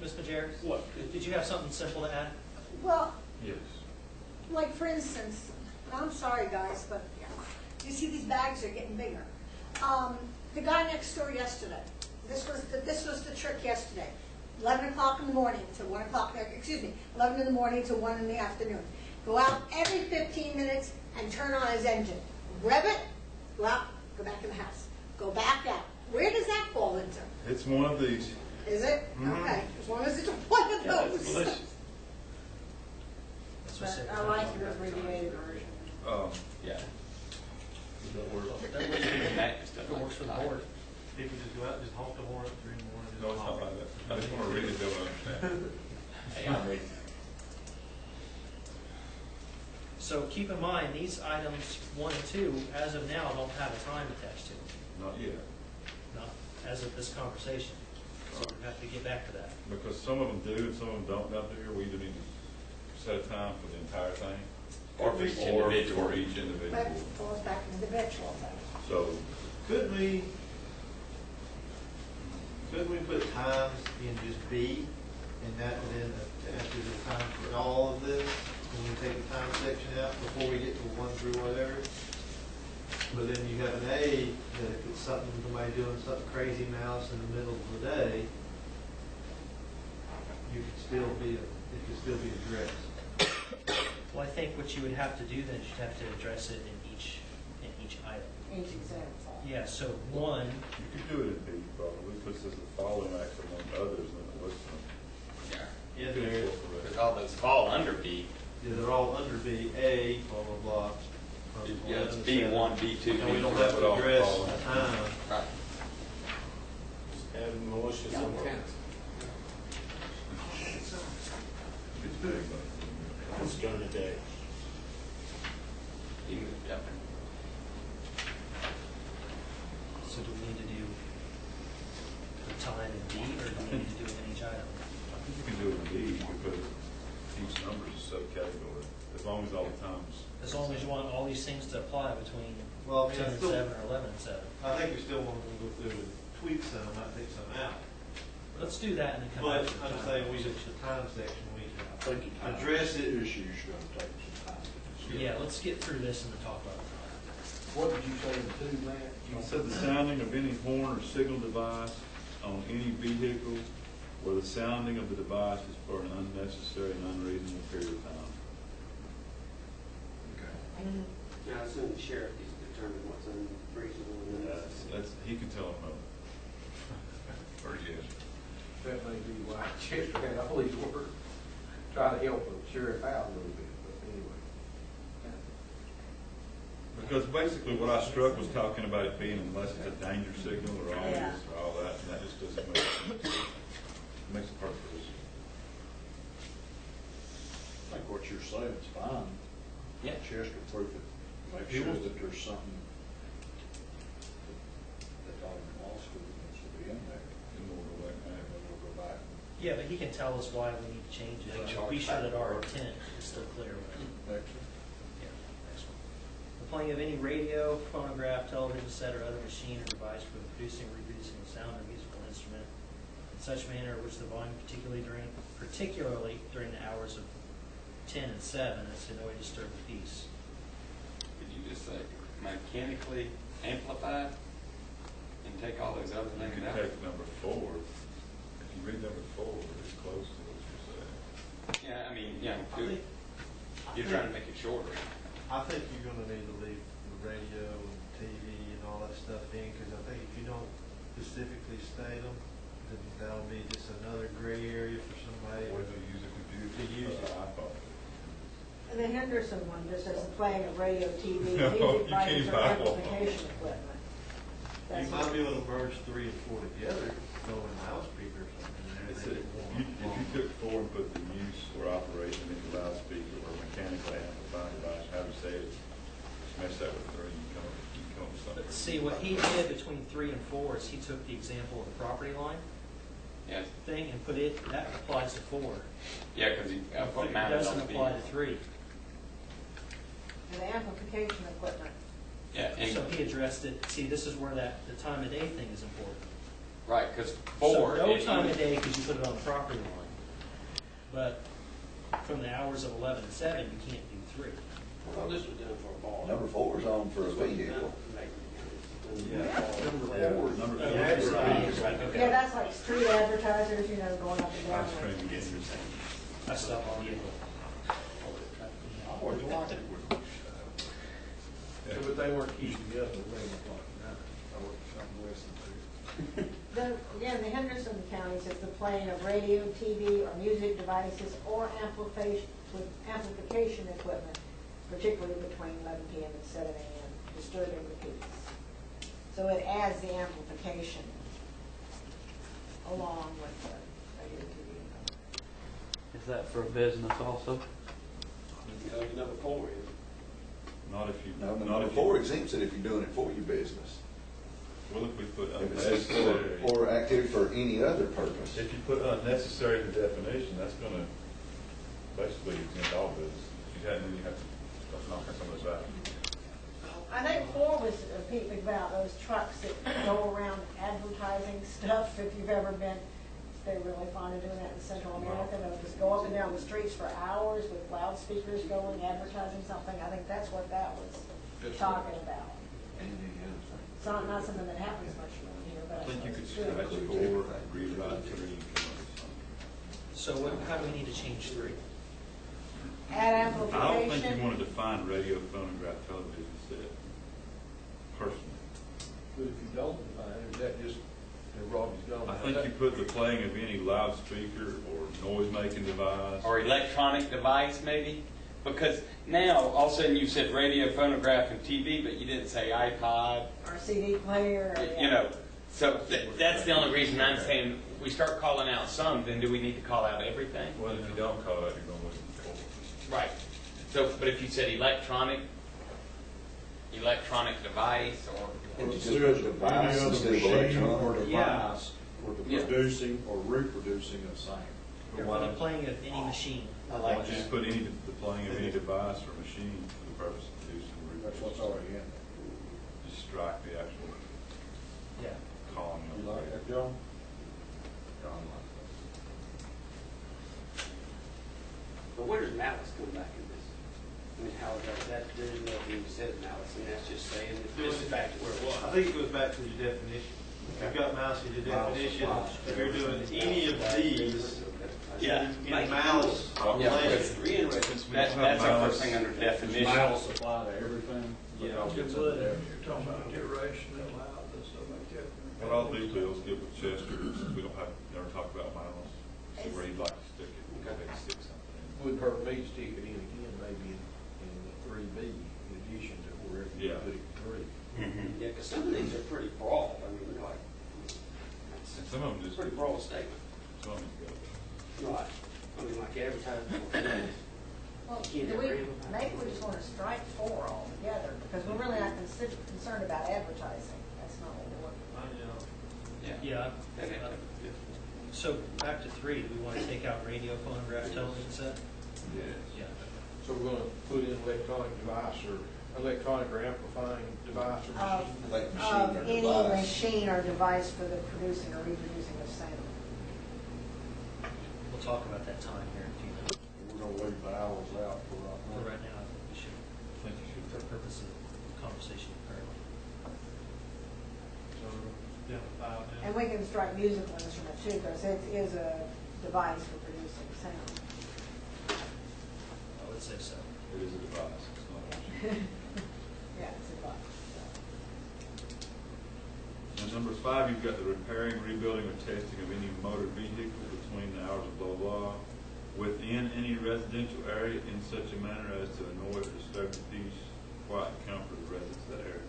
Speaker 1: Ms. Majerus?
Speaker 12: of what?
Speaker 1: Did you have something simple to add?
Speaker 8: Well,
Speaker 2: Yes.
Speaker 8: like for instance, and I'm sorry guys, but you see these bags are getting bigger. The guy next door yesterday, this was the trick yesterday. 11 o'clock in the morning to 1 o'clock, 11 in the morning to 1 in the afternoon. Go out every 15 minutes and turn on his engine. Rev it, go out, go back in the house. Go back out. Where does that fall into?
Speaker 2: It's one of these.
Speaker 8: Is it? Okay, as long as it's one of those.
Speaker 1: That's what
Speaker 9: But
Speaker 1: said-
Speaker 9: I like your abbreviated version.
Speaker 4: Yeah.
Speaker 2: Does that work?
Speaker 1: That works for me.
Speaker 4: That just doesn't
Speaker 1: It works for the
Speaker 4: like-
Speaker 1: board.
Speaker 6: People just go out and just honk the horn at 3 in the morning. just
Speaker 2: No, it's not
Speaker 6: honk.
Speaker 2: like that. I just want to read it, they'll understand.
Speaker 4: Hey, I'm reading.
Speaker 1: So keep in mind, these items 1 and 2, as of now, don't have a time attached to them,
Speaker 2: Not yet.
Speaker 1: not as of this conversation. So we have to get back to that.
Speaker 2: Because some of them do and some of them don't out there. We either need to set a time for the entire thing.
Speaker 4: Or for each
Speaker 2: or
Speaker 4: individual.
Speaker 2: for each individual.
Speaker 8: That falls back into the virtual thing.
Speaker 2: So,
Speaker 6: Couldn't we put times in just B, and that would then after the time for all of this, when we take the time section out before we get to 1 through whatever? But then you have an A, that if it's something, somebody doing something crazy mouse in the middle of the day, it could still be addressed.
Speaker 1: Well, I think what you would have to do then is you'd have to address it in each item.
Speaker 9: Each example.
Speaker 1: Yeah, so 1,
Speaker 2: you could do it in B probably, because there's the following acts among others than the list of them.
Speaker 4: Yeah.
Speaker 6: Yeah,
Speaker 2: Good
Speaker 6: they're,
Speaker 2: incorporate.
Speaker 4: Because all those fall under B.
Speaker 6: yeah, they're all under B, A, blah, blah, blah. from
Speaker 4: Yeah, it's
Speaker 6: 11 to 7.
Speaker 4: B1, B2,
Speaker 6: And we don't
Speaker 4: B3.
Speaker 6: have to address
Speaker 2: All
Speaker 6: the
Speaker 2: in.
Speaker 6: time.
Speaker 4: Right.
Speaker 14: And malicious intent.
Speaker 2: It's big, but.
Speaker 14: It's during the day.
Speaker 4: You can- yeah.
Speaker 1: so do we need to do the time in B, or do we need to do it in each item?
Speaker 2: I think you can do it in B because each number is a subcategory, as long as all the times.
Speaker 1: As long as you want all these things to apply between
Speaker 6: Well, I mean,
Speaker 1: 10
Speaker 6: I
Speaker 1: and
Speaker 6: still-
Speaker 1: 7 or 11 and 7.
Speaker 6: I think we still want to go through and tweak some, not take some out.
Speaker 1: Let's do that and then come
Speaker 6: But
Speaker 1: back to the
Speaker 6: I'm
Speaker 1: time.
Speaker 6: saying we just, the time section, we
Speaker 10: think the time
Speaker 6: address it.
Speaker 10: Issues gonna take some time.
Speaker 1: Yeah, let's get through this and then talk about the time.
Speaker 10: What did you say in 2, Matt?
Speaker 2: I said the sounding of any horn or signal device on any vehicle where the sounding of the device is for an unnecessary and unreasonable period of time.
Speaker 10: Okay.
Speaker 12: Now, I assume the sheriff needs to do determine what's unreasonable and unnecessary.
Speaker 2: He can tell them no. Or yes.
Speaker 5: That may be why Chester had all these work, try to help the sheriff out a little bit, but anyway.
Speaker 2: Because basically what I struck was talking about it being unless it's a danger signal or all
Speaker 8: Yeah.
Speaker 2: this or all that, and that just doesn't make sense. It makes it hard for us.
Speaker 10: I think what you're saying is fine.
Speaker 4: Yeah.
Speaker 10: Chester proof it, make sure that there's something that all in law school needs to be in there,
Speaker 2: And we'll go back
Speaker 10: and
Speaker 2: and
Speaker 10: then we'll go back.
Speaker 1: Yeah, but he can tell us why we need to change it. Be sure that our intent is still clear with it.
Speaker 10: Excellent.
Speaker 1: Yeah, next one. The playing of any radio, phonograph, television set, or other machine or device for the producing or reproducing of sound or musical instrument in such manner in which the volume particularly during the hours of 10 and 7 is to no way disturb the peace.
Speaker 16: Could you just say mechanically amplified and take all those other
Speaker 2: You
Speaker 16: things
Speaker 2: can
Speaker 16: out?
Speaker 2: take number 4. If you read number 4, it's close to what you're saying.
Speaker 16: Yeah, I mean, yeah,
Speaker 6: I
Speaker 16: you're
Speaker 6: think-
Speaker 16: trying to make it shorter.
Speaker 6: I think you're gonna need to leave the radio and TV and all that stuff in, because I think if you don't specifically state them, then that'll be just another gray area for somebody.
Speaker 2: What if you use a computer?
Speaker 6: To use it.
Speaker 2: iPhone.
Speaker 9: The Henderson one just says the playing of radio, TV,
Speaker 2: No,
Speaker 9: music
Speaker 2: you can't
Speaker 9: devices, or
Speaker 2: buy one.
Speaker 9: amplification equipment.
Speaker 6: You
Speaker 9: That's
Speaker 6: might
Speaker 9: what-
Speaker 6: be able to merge 3 and 4 together, throw in loudspeaker or something in there.
Speaker 2: It's
Speaker 6: They
Speaker 2: a-
Speaker 6: would
Speaker 2: If you took 4 and put the use or operation into loudspeaker or mechanically amplified device, how to say it, just mess that with 3, you come up with something.
Speaker 1: But see, what he did between 3 and 4 is he took the example of the property line
Speaker 16: Yes.
Speaker 1: thing and put it, that applies to 4.
Speaker 16: Yeah, because you put
Speaker 1: It
Speaker 16: mounted on
Speaker 1: doesn't
Speaker 16: the
Speaker 1: apply to
Speaker 16: vehicle.
Speaker 1: 3.
Speaker 9: And the amplification equipment.
Speaker 16: Yeah, and,
Speaker 1: So he addressed it, see, this is where the time of day thing is important.
Speaker 16: right, because
Speaker 1: So
Speaker 16: 4.
Speaker 1: no
Speaker 16: is-
Speaker 1: time of day because you put it on the property line. But from the hours of 11 and 7, you can't do 3.
Speaker 12: Well, this was done for a bar.
Speaker 13: Number 4 is on for a vehicle.
Speaker 5: Number
Speaker 2: Yeah,
Speaker 5: 4.
Speaker 2: number
Speaker 5: is-
Speaker 2: 4 is for a vehicle.
Speaker 1: Right, okay.
Speaker 9: Yeah, that's like street advertisers, you know, going up and down.
Speaker 2: Ice cream and getting
Speaker 1: I stop on vehicle.
Speaker 10: I always liked it with,
Speaker 5: Yeah, but they weren't keeping me up at 11 o'clock at night. I worked something less than 2.
Speaker 9: Again, the Henderson County says the playing of radio, TV, or music devices or amplification equipment, particularly between 11 p.m. and 7 a.m., disturbing the peace. So it adds the amplification along with the radio, TV.
Speaker 11: Is that for a business also?
Speaker 12: Number 4 is.
Speaker 2: Not if you.
Speaker 13: No,
Speaker 2: not
Speaker 13: number
Speaker 2: if you-
Speaker 13: 4 exempts it if you're doing it for your business.
Speaker 2: Well, if we put
Speaker 13: If it says
Speaker 2: unnecessary.
Speaker 13: or activity for any other purpose.
Speaker 2: If you put unnecessary in the definition, that's gonna basically exempt all business. You have to knock some of those out.
Speaker 9: I think 4 was Pete about those trucks that go around advertising stuff. If you've ever been, they're really fond of doing that in Central America. They'll just go up and down the streets for hours with loudspeakers going, advertising something. I think that's what that was talking about. It's not something that happens much around here, but
Speaker 2: I think you could
Speaker 9: it's good.
Speaker 2: scratch 4, rewrite 3, and come up with something.
Speaker 1: So how do we need to change 3?
Speaker 9: Add
Speaker 2: I don't think
Speaker 9: amplification.
Speaker 2: you want to define radio, phonograph, television set, personally.
Speaker 5: But if you don't define it, is that just, Robbie's gone?
Speaker 2: I think you put the playing of any loudspeaker or noise-making device.
Speaker 16: Or electronic device, maybe? Because now, all of a sudden, you said radio, phonograph, and TV, but you didn't say iPod,
Speaker 9: Or CD player. Or,
Speaker 16: you know. So that's the only reason I'm saying, we start calling out some, then do we need to call out everything?
Speaker 2: Well, if you don't call it, you're going with the 4.
Speaker 16: Right. So, but if you said electronic device, or,
Speaker 13: And you
Speaker 10: it
Speaker 13: just put
Speaker 10: says
Speaker 13: device
Speaker 10: any other
Speaker 13: instead of
Speaker 10: machine or
Speaker 13: electronic.
Speaker 10: device for the
Speaker 16: Yeah.
Speaker 10: producing or reproducing of same.
Speaker 1: For the playing of any machine.
Speaker 2: Why don't you just put the playing of any device or machine for the purpose of producing or
Speaker 10: That's what's
Speaker 2: reproducing.
Speaker 10: already in there.
Speaker 2: Just strike the actual
Speaker 1: Yeah.
Speaker 2: column.
Speaker 10: You like that, John?
Speaker 2: John likes
Speaker 12: But where does malice come back in this? I mean, how does that, there's nothing that says malice, and that's just saying, this is back to where it was.
Speaker 6: I think it goes back to the definition. You've got mouse in your definition. If you're doing any of these,
Speaker 12: Yeah.
Speaker 6: In malice.
Speaker 12: It's interesting.
Speaker 16: That's our first thing under definition.
Speaker 10: Malice apply to everything?
Speaker 6: Yeah,
Speaker 10: Because
Speaker 6: it
Speaker 10: it's
Speaker 6: would.
Speaker 10: in there.
Speaker 7: You're talking about duration and allowed and stuff like that.
Speaker 2: What I'll do, Bill, is get with Chester, since we don't have, never talk about miles, see where he'd like to stick it, we'll go ahead and stick something in.
Speaker 5: Wouldn't hurt me to stick it in again, maybe in the 3B, in addition to wherever you
Speaker 2: Yeah.
Speaker 5: put it in 3.
Speaker 16: Mm-hmm.
Speaker 12: Yeah, because some of these are pretty broad. I mean, they're like,
Speaker 2: And some of them
Speaker 12: it's
Speaker 2: just,
Speaker 12: a pretty broad statement.
Speaker 2: some of them go.
Speaker 12: Right. I mean, like advertising.
Speaker 9: Well,
Speaker 12: You can't
Speaker 9: do we,
Speaker 12: agree with that.
Speaker 9: maybe we just want to strike 4 altogether, because we're really not concerned about advertising. That's not what we're looking for.
Speaker 1: Yeah.
Speaker 12: That is-
Speaker 1: So back to 3, do we want to take out radio, phonograph, television set?
Speaker 2: Yes.
Speaker 1: Yeah.
Speaker 5: So we're gonna put in electronic device or electronic or amplifying device or machine?
Speaker 13: Like machine
Speaker 9: Of
Speaker 13: or
Speaker 9: any
Speaker 13: device.
Speaker 9: machine or device for the producing or reproducing of sound.
Speaker 1: We'll talk about that time here in a few minutes.
Speaker 10: We're gonna leave vowels out for
Speaker 1: For
Speaker 10: right
Speaker 1: right now, I think we should,
Speaker 2: I think you should.
Speaker 1: for purposes of conversation currently.
Speaker 9: And we can strike musical instrument too, because it is a device for producing sound.
Speaker 1: I would say so.
Speaker 2: It is a device, it's not a machine.
Speaker 9: Yeah, it's a device.
Speaker 2: And number 5, you've got the repairing, rebuilding, or testing of any motor vehicle between the hours of blah, blah, within any residential area in such a manner as to annoy or disturb the peace, quiet, and comfort of the residents of that area.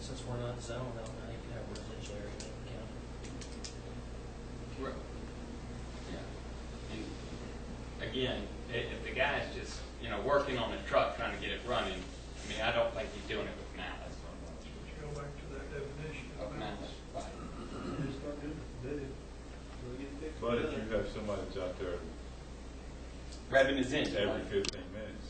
Speaker 1: Since we're not zoned out now, you can have a residential area in Macon County.
Speaker 16: Yeah. And again, if the guy's just, working on his truck trying to get it running, I mean, I don't think he's doing it with malice.
Speaker 7: Go back to that definition.
Speaker 16: Of malice, right.
Speaker 6: Just start doing it. Do it. We'll get it fixed.
Speaker 2: But if you have somebody that's out there
Speaker 16: Revving his engine.
Speaker 2: every
Speaker 16: right?
Speaker 2: 15 minutes,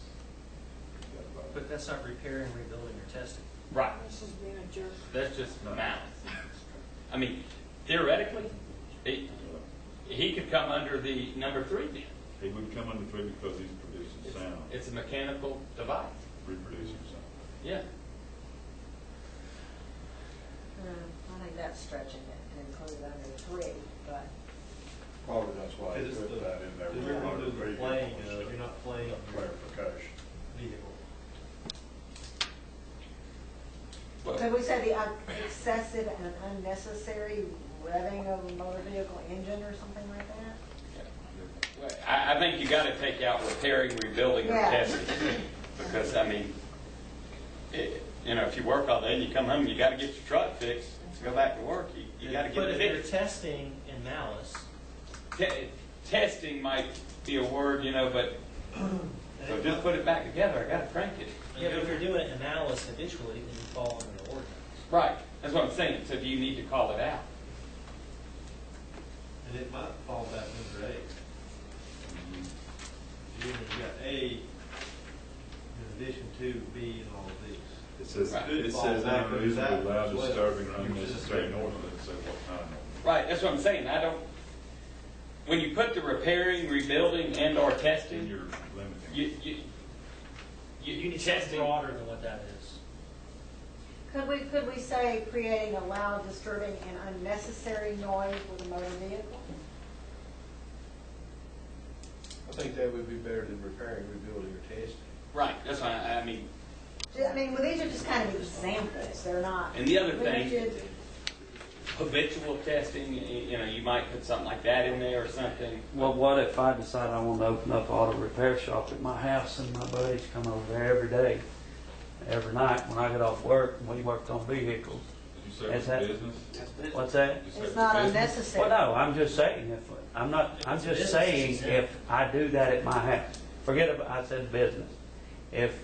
Speaker 2: you got about
Speaker 1: But that's not repairing, rebuilding, or testing.
Speaker 16: Right.
Speaker 9: This is being a jerk.
Speaker 16: That's just
Speaker 2: No.
Speaker 16: malice. I mean, theoretically, he could come under the number 3 then.
Speaker 2: He would come under 3 because he's producing sound,
Speaker 16: It's a mechanical device.
Speaker 2: reproducing sound.
Speaker 16: Yeah.
Speaker 9: I think that's stretching it to include under 3, but
Speaker 10: Probably that's why they
Speaker 6: Because it's
Speaker 10: put
Speaker 6: the-
Speaker 10: that in there.
Speaker 6: because you're gonna do the
Speaker 10: Vehicle
Speaker 6: playing,
Speaker 10: instead
Speaker 6: you're not playing
Speaker 10: of
Speaker 6: your
Speaker 10: clarification.
Speaker 6: vehicle.
Speaker 9: could we say the excessive and unnecessary revving of a motor vehicle engine or something like that?
Speaker 16: Well, I think you got to take out repairing, rebuilding, or
Speaker 9: Yeah.
Speaker 16: testing. Because, I mean, if you work all day and you come home, you got to get your truck fixed to go back to work. You got to get
Speaker 1: But
Speaker 16: it
Speaker 1: if you're
Speaker 16: fixed.
Speaker 1: testing in malice,
Speaker 16: Testing might be a word, but so just put it back together. I got to crank it.
Speaker 1: yeah, but if you're doing it in malice habitually, then you fall under the ordinance.
Speaker 16: Right. That's what I'm saying. So do you need to call it out?
Speaker 6: And it might fall back under A. You got A in addition to B and all of these.
Speaker 2: It says,
Speaker 16: Right.
Speaker 2: it says unreasonably loud, disturbing, or unnecessary noise, doesn't say what kind of noise.
Speaker 16: Right. That's what I'm saying. When you put the repairing, rebuilding, and/or
Speaker 2: Then
Speaker 16: testing,
Speaker 2: you're limiting.
Speaker 1: You need something broader than what that is.
Speaker 9: Could we say creating a loud, disturbing, and unnecessary noise with a motor vehicle?
Speaker 5: I think that would be better than repairing, rebuilding, or testing.
Speaker 16: Right. That's why I mean.
Speaker 9: I mean, well, these are just kind of examples, they're not.
Speaker 16: And the other thing,
Speaker 9: rigid.
Speaker 16: habitual testing, you might put something like that in there or something.
Speaker 11: Well, what if I decide I want to open up an auto repair shop at my house and my buddies come over there every day, every night when I get off work and we worked on vehicles?
Speaker 2: Did you say
Speaker 11: Is
Speaker 2: it's
Speaker 11: that-
Speaker 2: business?
Speaker 12: That's business.
Speaker 11: What's that?
Speaker 2: Did you say
Speaker 9: It's not
Speaker 2: business?
Speaker 9: unnecessary.
Speaker 11: Well, no, I'm just saying, I'm
Speaker 1: it's
Speaker 11: just
Speaker 1: business,
Speaker 11: saying
Speaker 1: she said.
Speaker 11: if I do that at my house, forget about, I said business. If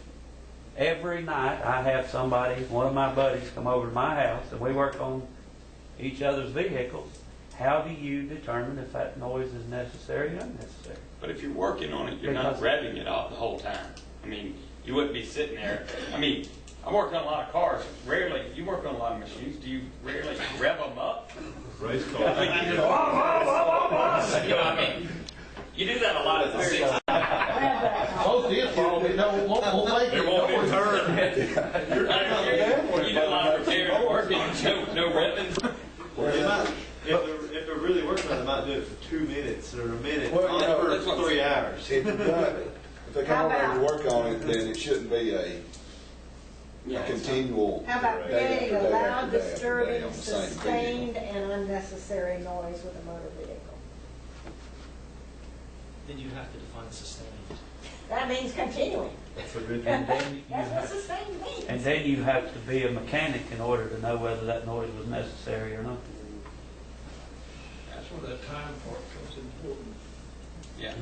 Speaker 11: every night I have somebody, one of my buddies come over to my house and we work on each other's vehicles, how do you determine if that noise is necessary or unnecessary?
Speaker 16: But if you're working on it, you're not revving it off the whole time. I mean, you wouldn't be sitting there. I mean, I work on a lot of cars. Rarely, you work on a lot of machines. Do you rarely rev them up?
Speaker 2: Race
Speaker 16: I
Speaker 2: car.
Speaker 16: mean, you just, I mean, you do that a lot at the six.
Speaker 5: Most is fault, it won't make
Speaker 2: They
Speaker 5: it.
Speaker 2: won't in turn.
Speaker 16: You do a lot of repair and work, and no revving.
Speaker 6: If they're really working on it, it might do it for 2 minutes or a minute,
Speaker 13: Well, you know,
Speaker 6: or
Speaker 12: that's what I'm
Speaker 6: 3
Speaker 12: saying.
Speaker 6: hours.
Speaker 13: If you've done it, if they come
Speaker 8: How
Speaker 13: over and
Speaker 8: about-
Speaker 13: work on it, then it shouldn't be a continual.
Speaker 8: How about
Speaker 13: day
Speaker 8: creating
Speaker 13: after
Speaker 8: a
Speaker 13: day
Speaker 8: loud,
Speaker 13: after day after day
Speaker 8: disturbing,
Speaker 13: on the same video.
Speaker 8: sustained, and unnecessary noise with a motor vehicle?
Speaker 1: Then you have to define sustained.
Speaker 8: That means continuing.
Speaker 11: And then you
Speaker 8: That's what
Speaker 11: have,
Speaker 8: sustained means.
Speaker 11: and then you have to be a mechanic in order to know whether that noise was necessary or not.
Speaker 7: That's where that time part comes important.
Speaker 16: Yeah.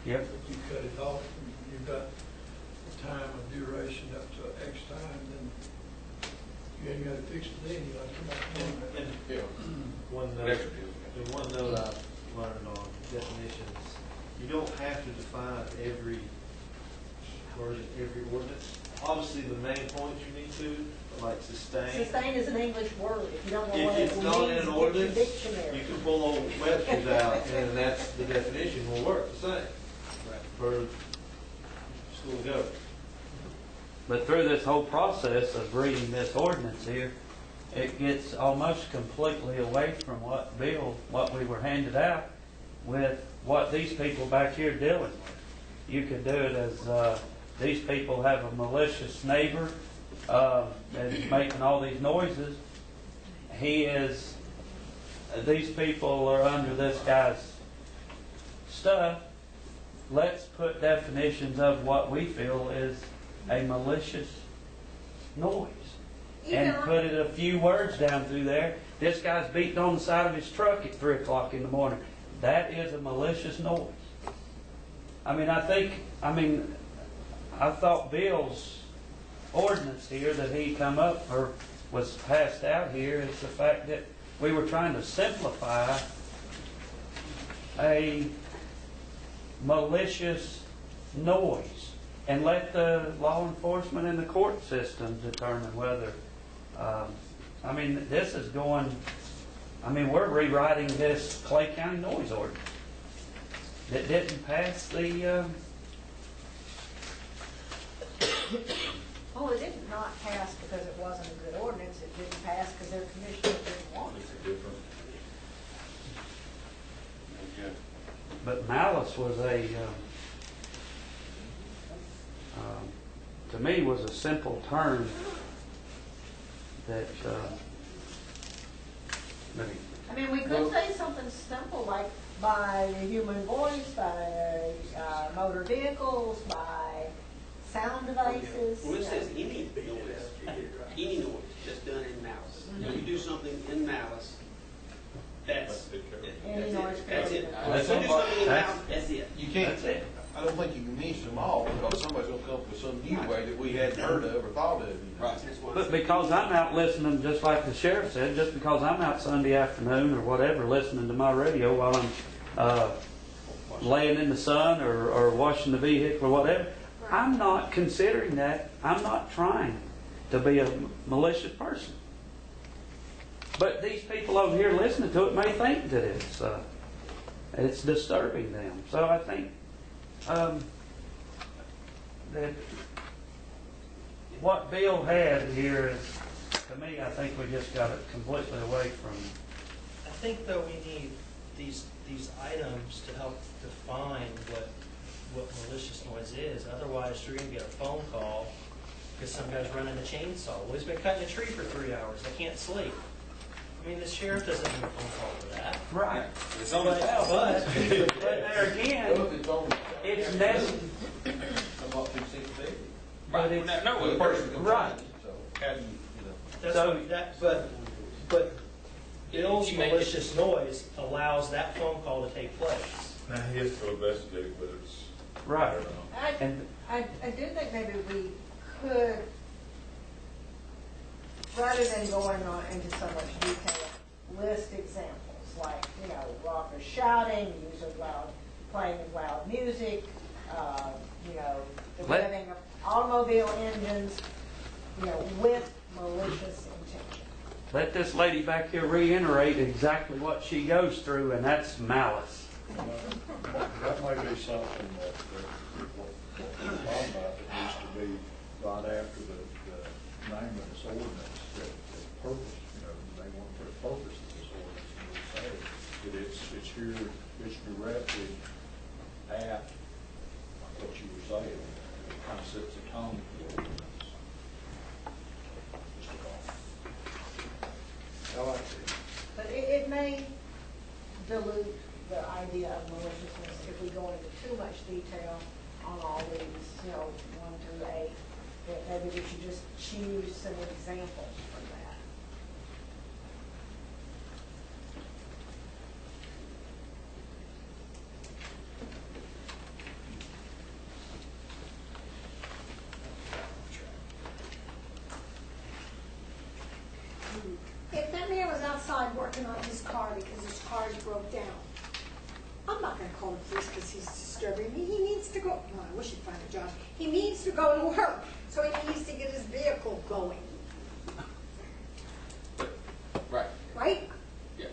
Speaker 11: Yep.
Speaker 7: If you cut it off, and you've got a time of duration up to X time, then you ain't gotta fix it then, you have to come back on it.
Speaker 5: Yeah.
Speaker 6: One note, the one note I've learned on definitions, you don't have to define every word in every ordinance. Obviously, the main points you need to, like sustain.
Speaker 8: Sustain is an English word. If you don't know what
Speaker 6: If
Speaker 8: it
Speaker 6: it's not in
Speaker 8: means,
Speaker 6: an
Speaker 8: get your
Speaker 6: ordinance,
Speaker 8: dictionary.
Speaker 6: you can pull old Webster's out, and that's, the definition will work the same for school go.
Speaker 11: But through this whole process of reading this ordinance here, it gets almost completely away from what we were handed out with what these people back here are dealing with. You could do it as, these people have a malicious neighbor, that's making all these noises. These people are under this guy's stuff. Let's put definitions of what we feel is a malicious noise. And put it a few words down through there. This guy's beating on the side of his truck at 3 o'clock in the morning. That is a malicious noise. I thought Bill's ordinance here that he come up, or was passed out here, is the fact that we were trying to simplify a malicious noise and let the law enforcement and the court system determine whether, this is going, we're rewriting this Clay County noise ordinance that didn't pass the,
Speaker 9: Well, it did not pass because it wasn't a good ordinance. It didn't pass because their commissioners didn't want it.
Speaker 11: but malice was to me, was a simple term that,
Speaker 9: We could say something simple like by a human voice, by motor vehicles, by sound devices.
Speaker 12: Well, it says any noise that's done in malice. If you do something in malice, that's
Speaker 9: Any noise.
Speaker 12: That's it.
Speaker 11: That's
Speaker 12: If you do
Speaker 11: it.
Speaker 12: something in malice, that's it.
Speaker 5: You can't,
Speaker 11: That's it.
Speaker 5: I don't think you can mention them all, because somebody's gonna come up with some new way that we hadn't heard of or thought of.
Speaker 12: Right. That's why I
Speaker 11: But
Speaker 12: said-
Speaker 11: because I'm out listening, just like the sheriff said, just because I'm out Sunday afternoon or whatever, listening to my radio while I'm laying in the sun or washing the vehicle or whatever, I'm not considering that. I'm not trying to be a malicious person. But these people over here listening to it may think that it's disturbing them. So I think that what Bill had here is, to me, I think we just got it completely away from.
Speaker 1: I think though we need these items to help define what malicious noise is. Otherwise, you're going to get a phone call because some guy's running a chainsaw. Well, he's been cutting a tree for 3 hours. I can't sleep. The sheriff doesn't need a phone call for that.
Speaker 11: Right.
Speaker 16: It's on the house.
Speaker 11: But there again, it's necessary.
Speaker 5: I'm not too sympathetic.
Speaker 11: But it's,
Speaker 16: No,
Speaker 5: The person comes
Speaker 11: Right.
Speaker 5: in, so,
Speaker 16: and
Speaker 1: That's
Speaker 11: So-
Speaker 1: what, but Bill's
Speaker 16: You make it-
Speaker 1: malicious noise allows that phone call to take place.
Speaker 2: Now, he has to investigate whether it's.
Speaker 11: Right.
Speaker 2: I don't know.
Speaker 11: and
Speaker 9: I do think maybe we could, rather than going on into so much detail, list examples like, rockers shouting, use of playing of loud music, the revving of automobile engines, with malicious intention.
Speaker 11: let this lady back here reiterate exactly what she goes through, and that's malice.
Speaker 10: That might be something that we're talking about that needs to be right after the name of this ordinance, that purpose, they want to put purpose in this ordinance, and we say, that it's here, it's directed at what you were saying. It kind of sets a tone for the ordinance. Just a thought.
Speaker 5: I like it.
Speaker 9: But it may dilute the idea of maliciousness if we go into too much detail on all these, 1 through 8. That maybe we should just choose some examples from that.
Speaker 8: If that man was outside working on his car because his car broke down, I'm not gonna call the police because he's disturbing me. He needs to go, well, I wish he'd find a job. He needs to go to work, so he needs to get his vehicle going,
Speaker 16: Right.
Speaker 8: right?
Speaker 16: Yeah,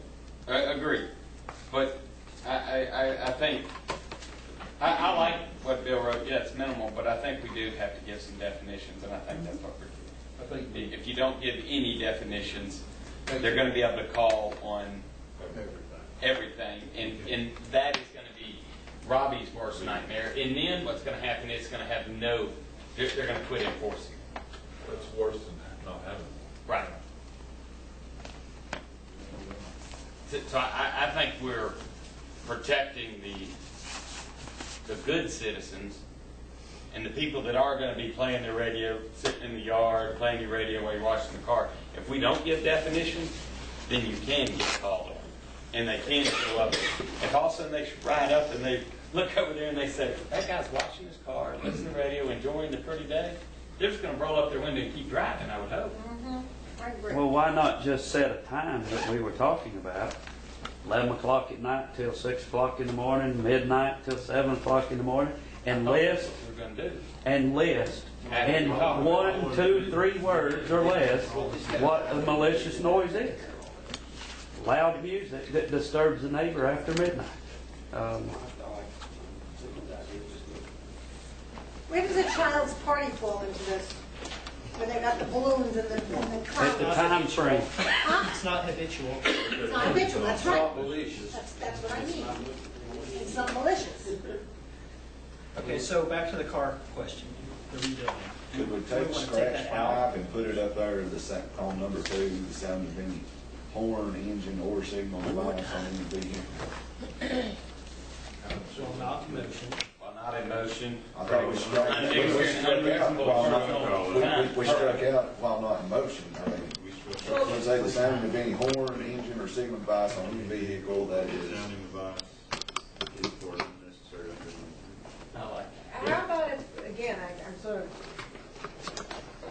Speaker 16: I agree. But I think, I like what Bill wrote. Yeah, it's minimal, but I think we do have to give some definitions, and I think that's what we're doing.
Speaker 5: I think
Speaker 16: If you don't give any definitions, they're going to be able to call on everything, and that is going to be Robbie's worst nightmare. And then what's going to happen is it's going to have they're going to quit enforcing.
Speaker 2: That's worse than not having it.
Speaker 16: Right. So I think we're protecting the good citizens and the people that are going to be playing their radio, sitting in the yard, playing your radio while you're washing the car. If we don't give definitions, then you can get called on. And they can show up. If all of a sudden they ride up and they look over there and they say, that guy's washing his car, listening to the radio, enjoying the pretty day, they're just going to roll up their window and keep driving, I would hope.
Speaker 8: I agree.
Speaker 11: Well, why not just set a time that we were talking about? 11 o'clock at night till 6 o'clock in the morning, midnight till 7 o'clock in the morning, and list,
Speaker 16: That's what we're going to do.
Speaker 11: and list, in 1, 2, 3 words or less, what a malicious noise is. Loud music that disturbs the neighbor after midnight.
Speaker 8: Where does a child's party fall into this? Where they got the balloons and the
Speaker 11: At
Speaker 8: clowns?
Speaker 11: the time frame.
Speaker 8: Huh?
Speaker 1: It's not habitual.
Speaker 8: It's not habitual, that's right.
Speaker 5: malicious.
Speaker 8: That's what I mean. It's not malicious.
Speaker 1: Okay, so back to the car question, the rebuilding.
Speaker 13: Could we
Speaker 1: Do
Speaker 13: take
Speaker 1: wanna
Speaker 13: scratch
Speaker 1: that out?
Speaker 13: 5 and put it up there, on number 2, the sound of any horn, engine, or signal device on any vehicle?
Speaker 1: Well, not in motion.
Speaker 16: Well, not in motion.
Speaker 13: I thought we struck out. We struck out while not in motion. I mean, let's say the sound of any horn, engine, or signal device on any vehicle that is.
Speaker 2: Sounding device is for unnecessary.
Speaker 16: I like
Speaker 9: How about if, again, I'm sort of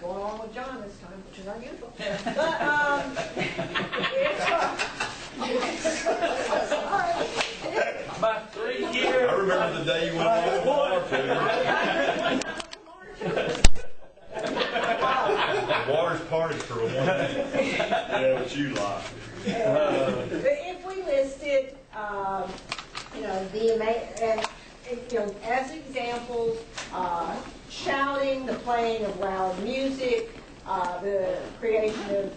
Speaker 9: going along with John this time, which is unusual. But,
Speaker 11: About 3 years.
Speaker 2: I remember the day you went on the water's party for a 1 minute. Yeah, but you lied.
Speaker 9: if we listed, as examples, shouting, the playing of loud music, the creation of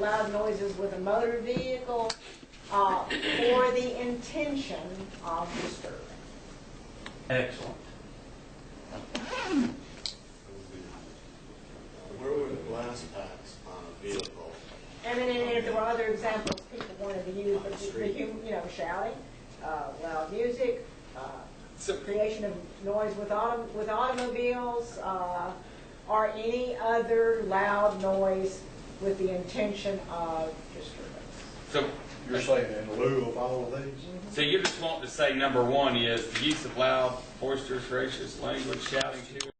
Speaker 9: loud noises with a motor vehicle, or the intention of disturbing.
Speaker 11: Excellent.
Speaker 14: Where were the glass packs on a vehicle?
Speaker 9: And then if there were other examples people wanted to use, but shouting, loud music, creation of noise with automobiles, or any other loud noise with the intention of disturbance.
Speaker 16: So
Speaker 10: You're saying in lieu of all of these?
Speaker 16: So you're just wanting to say number 1 is the use of loud, boisterous, racist language, shouting to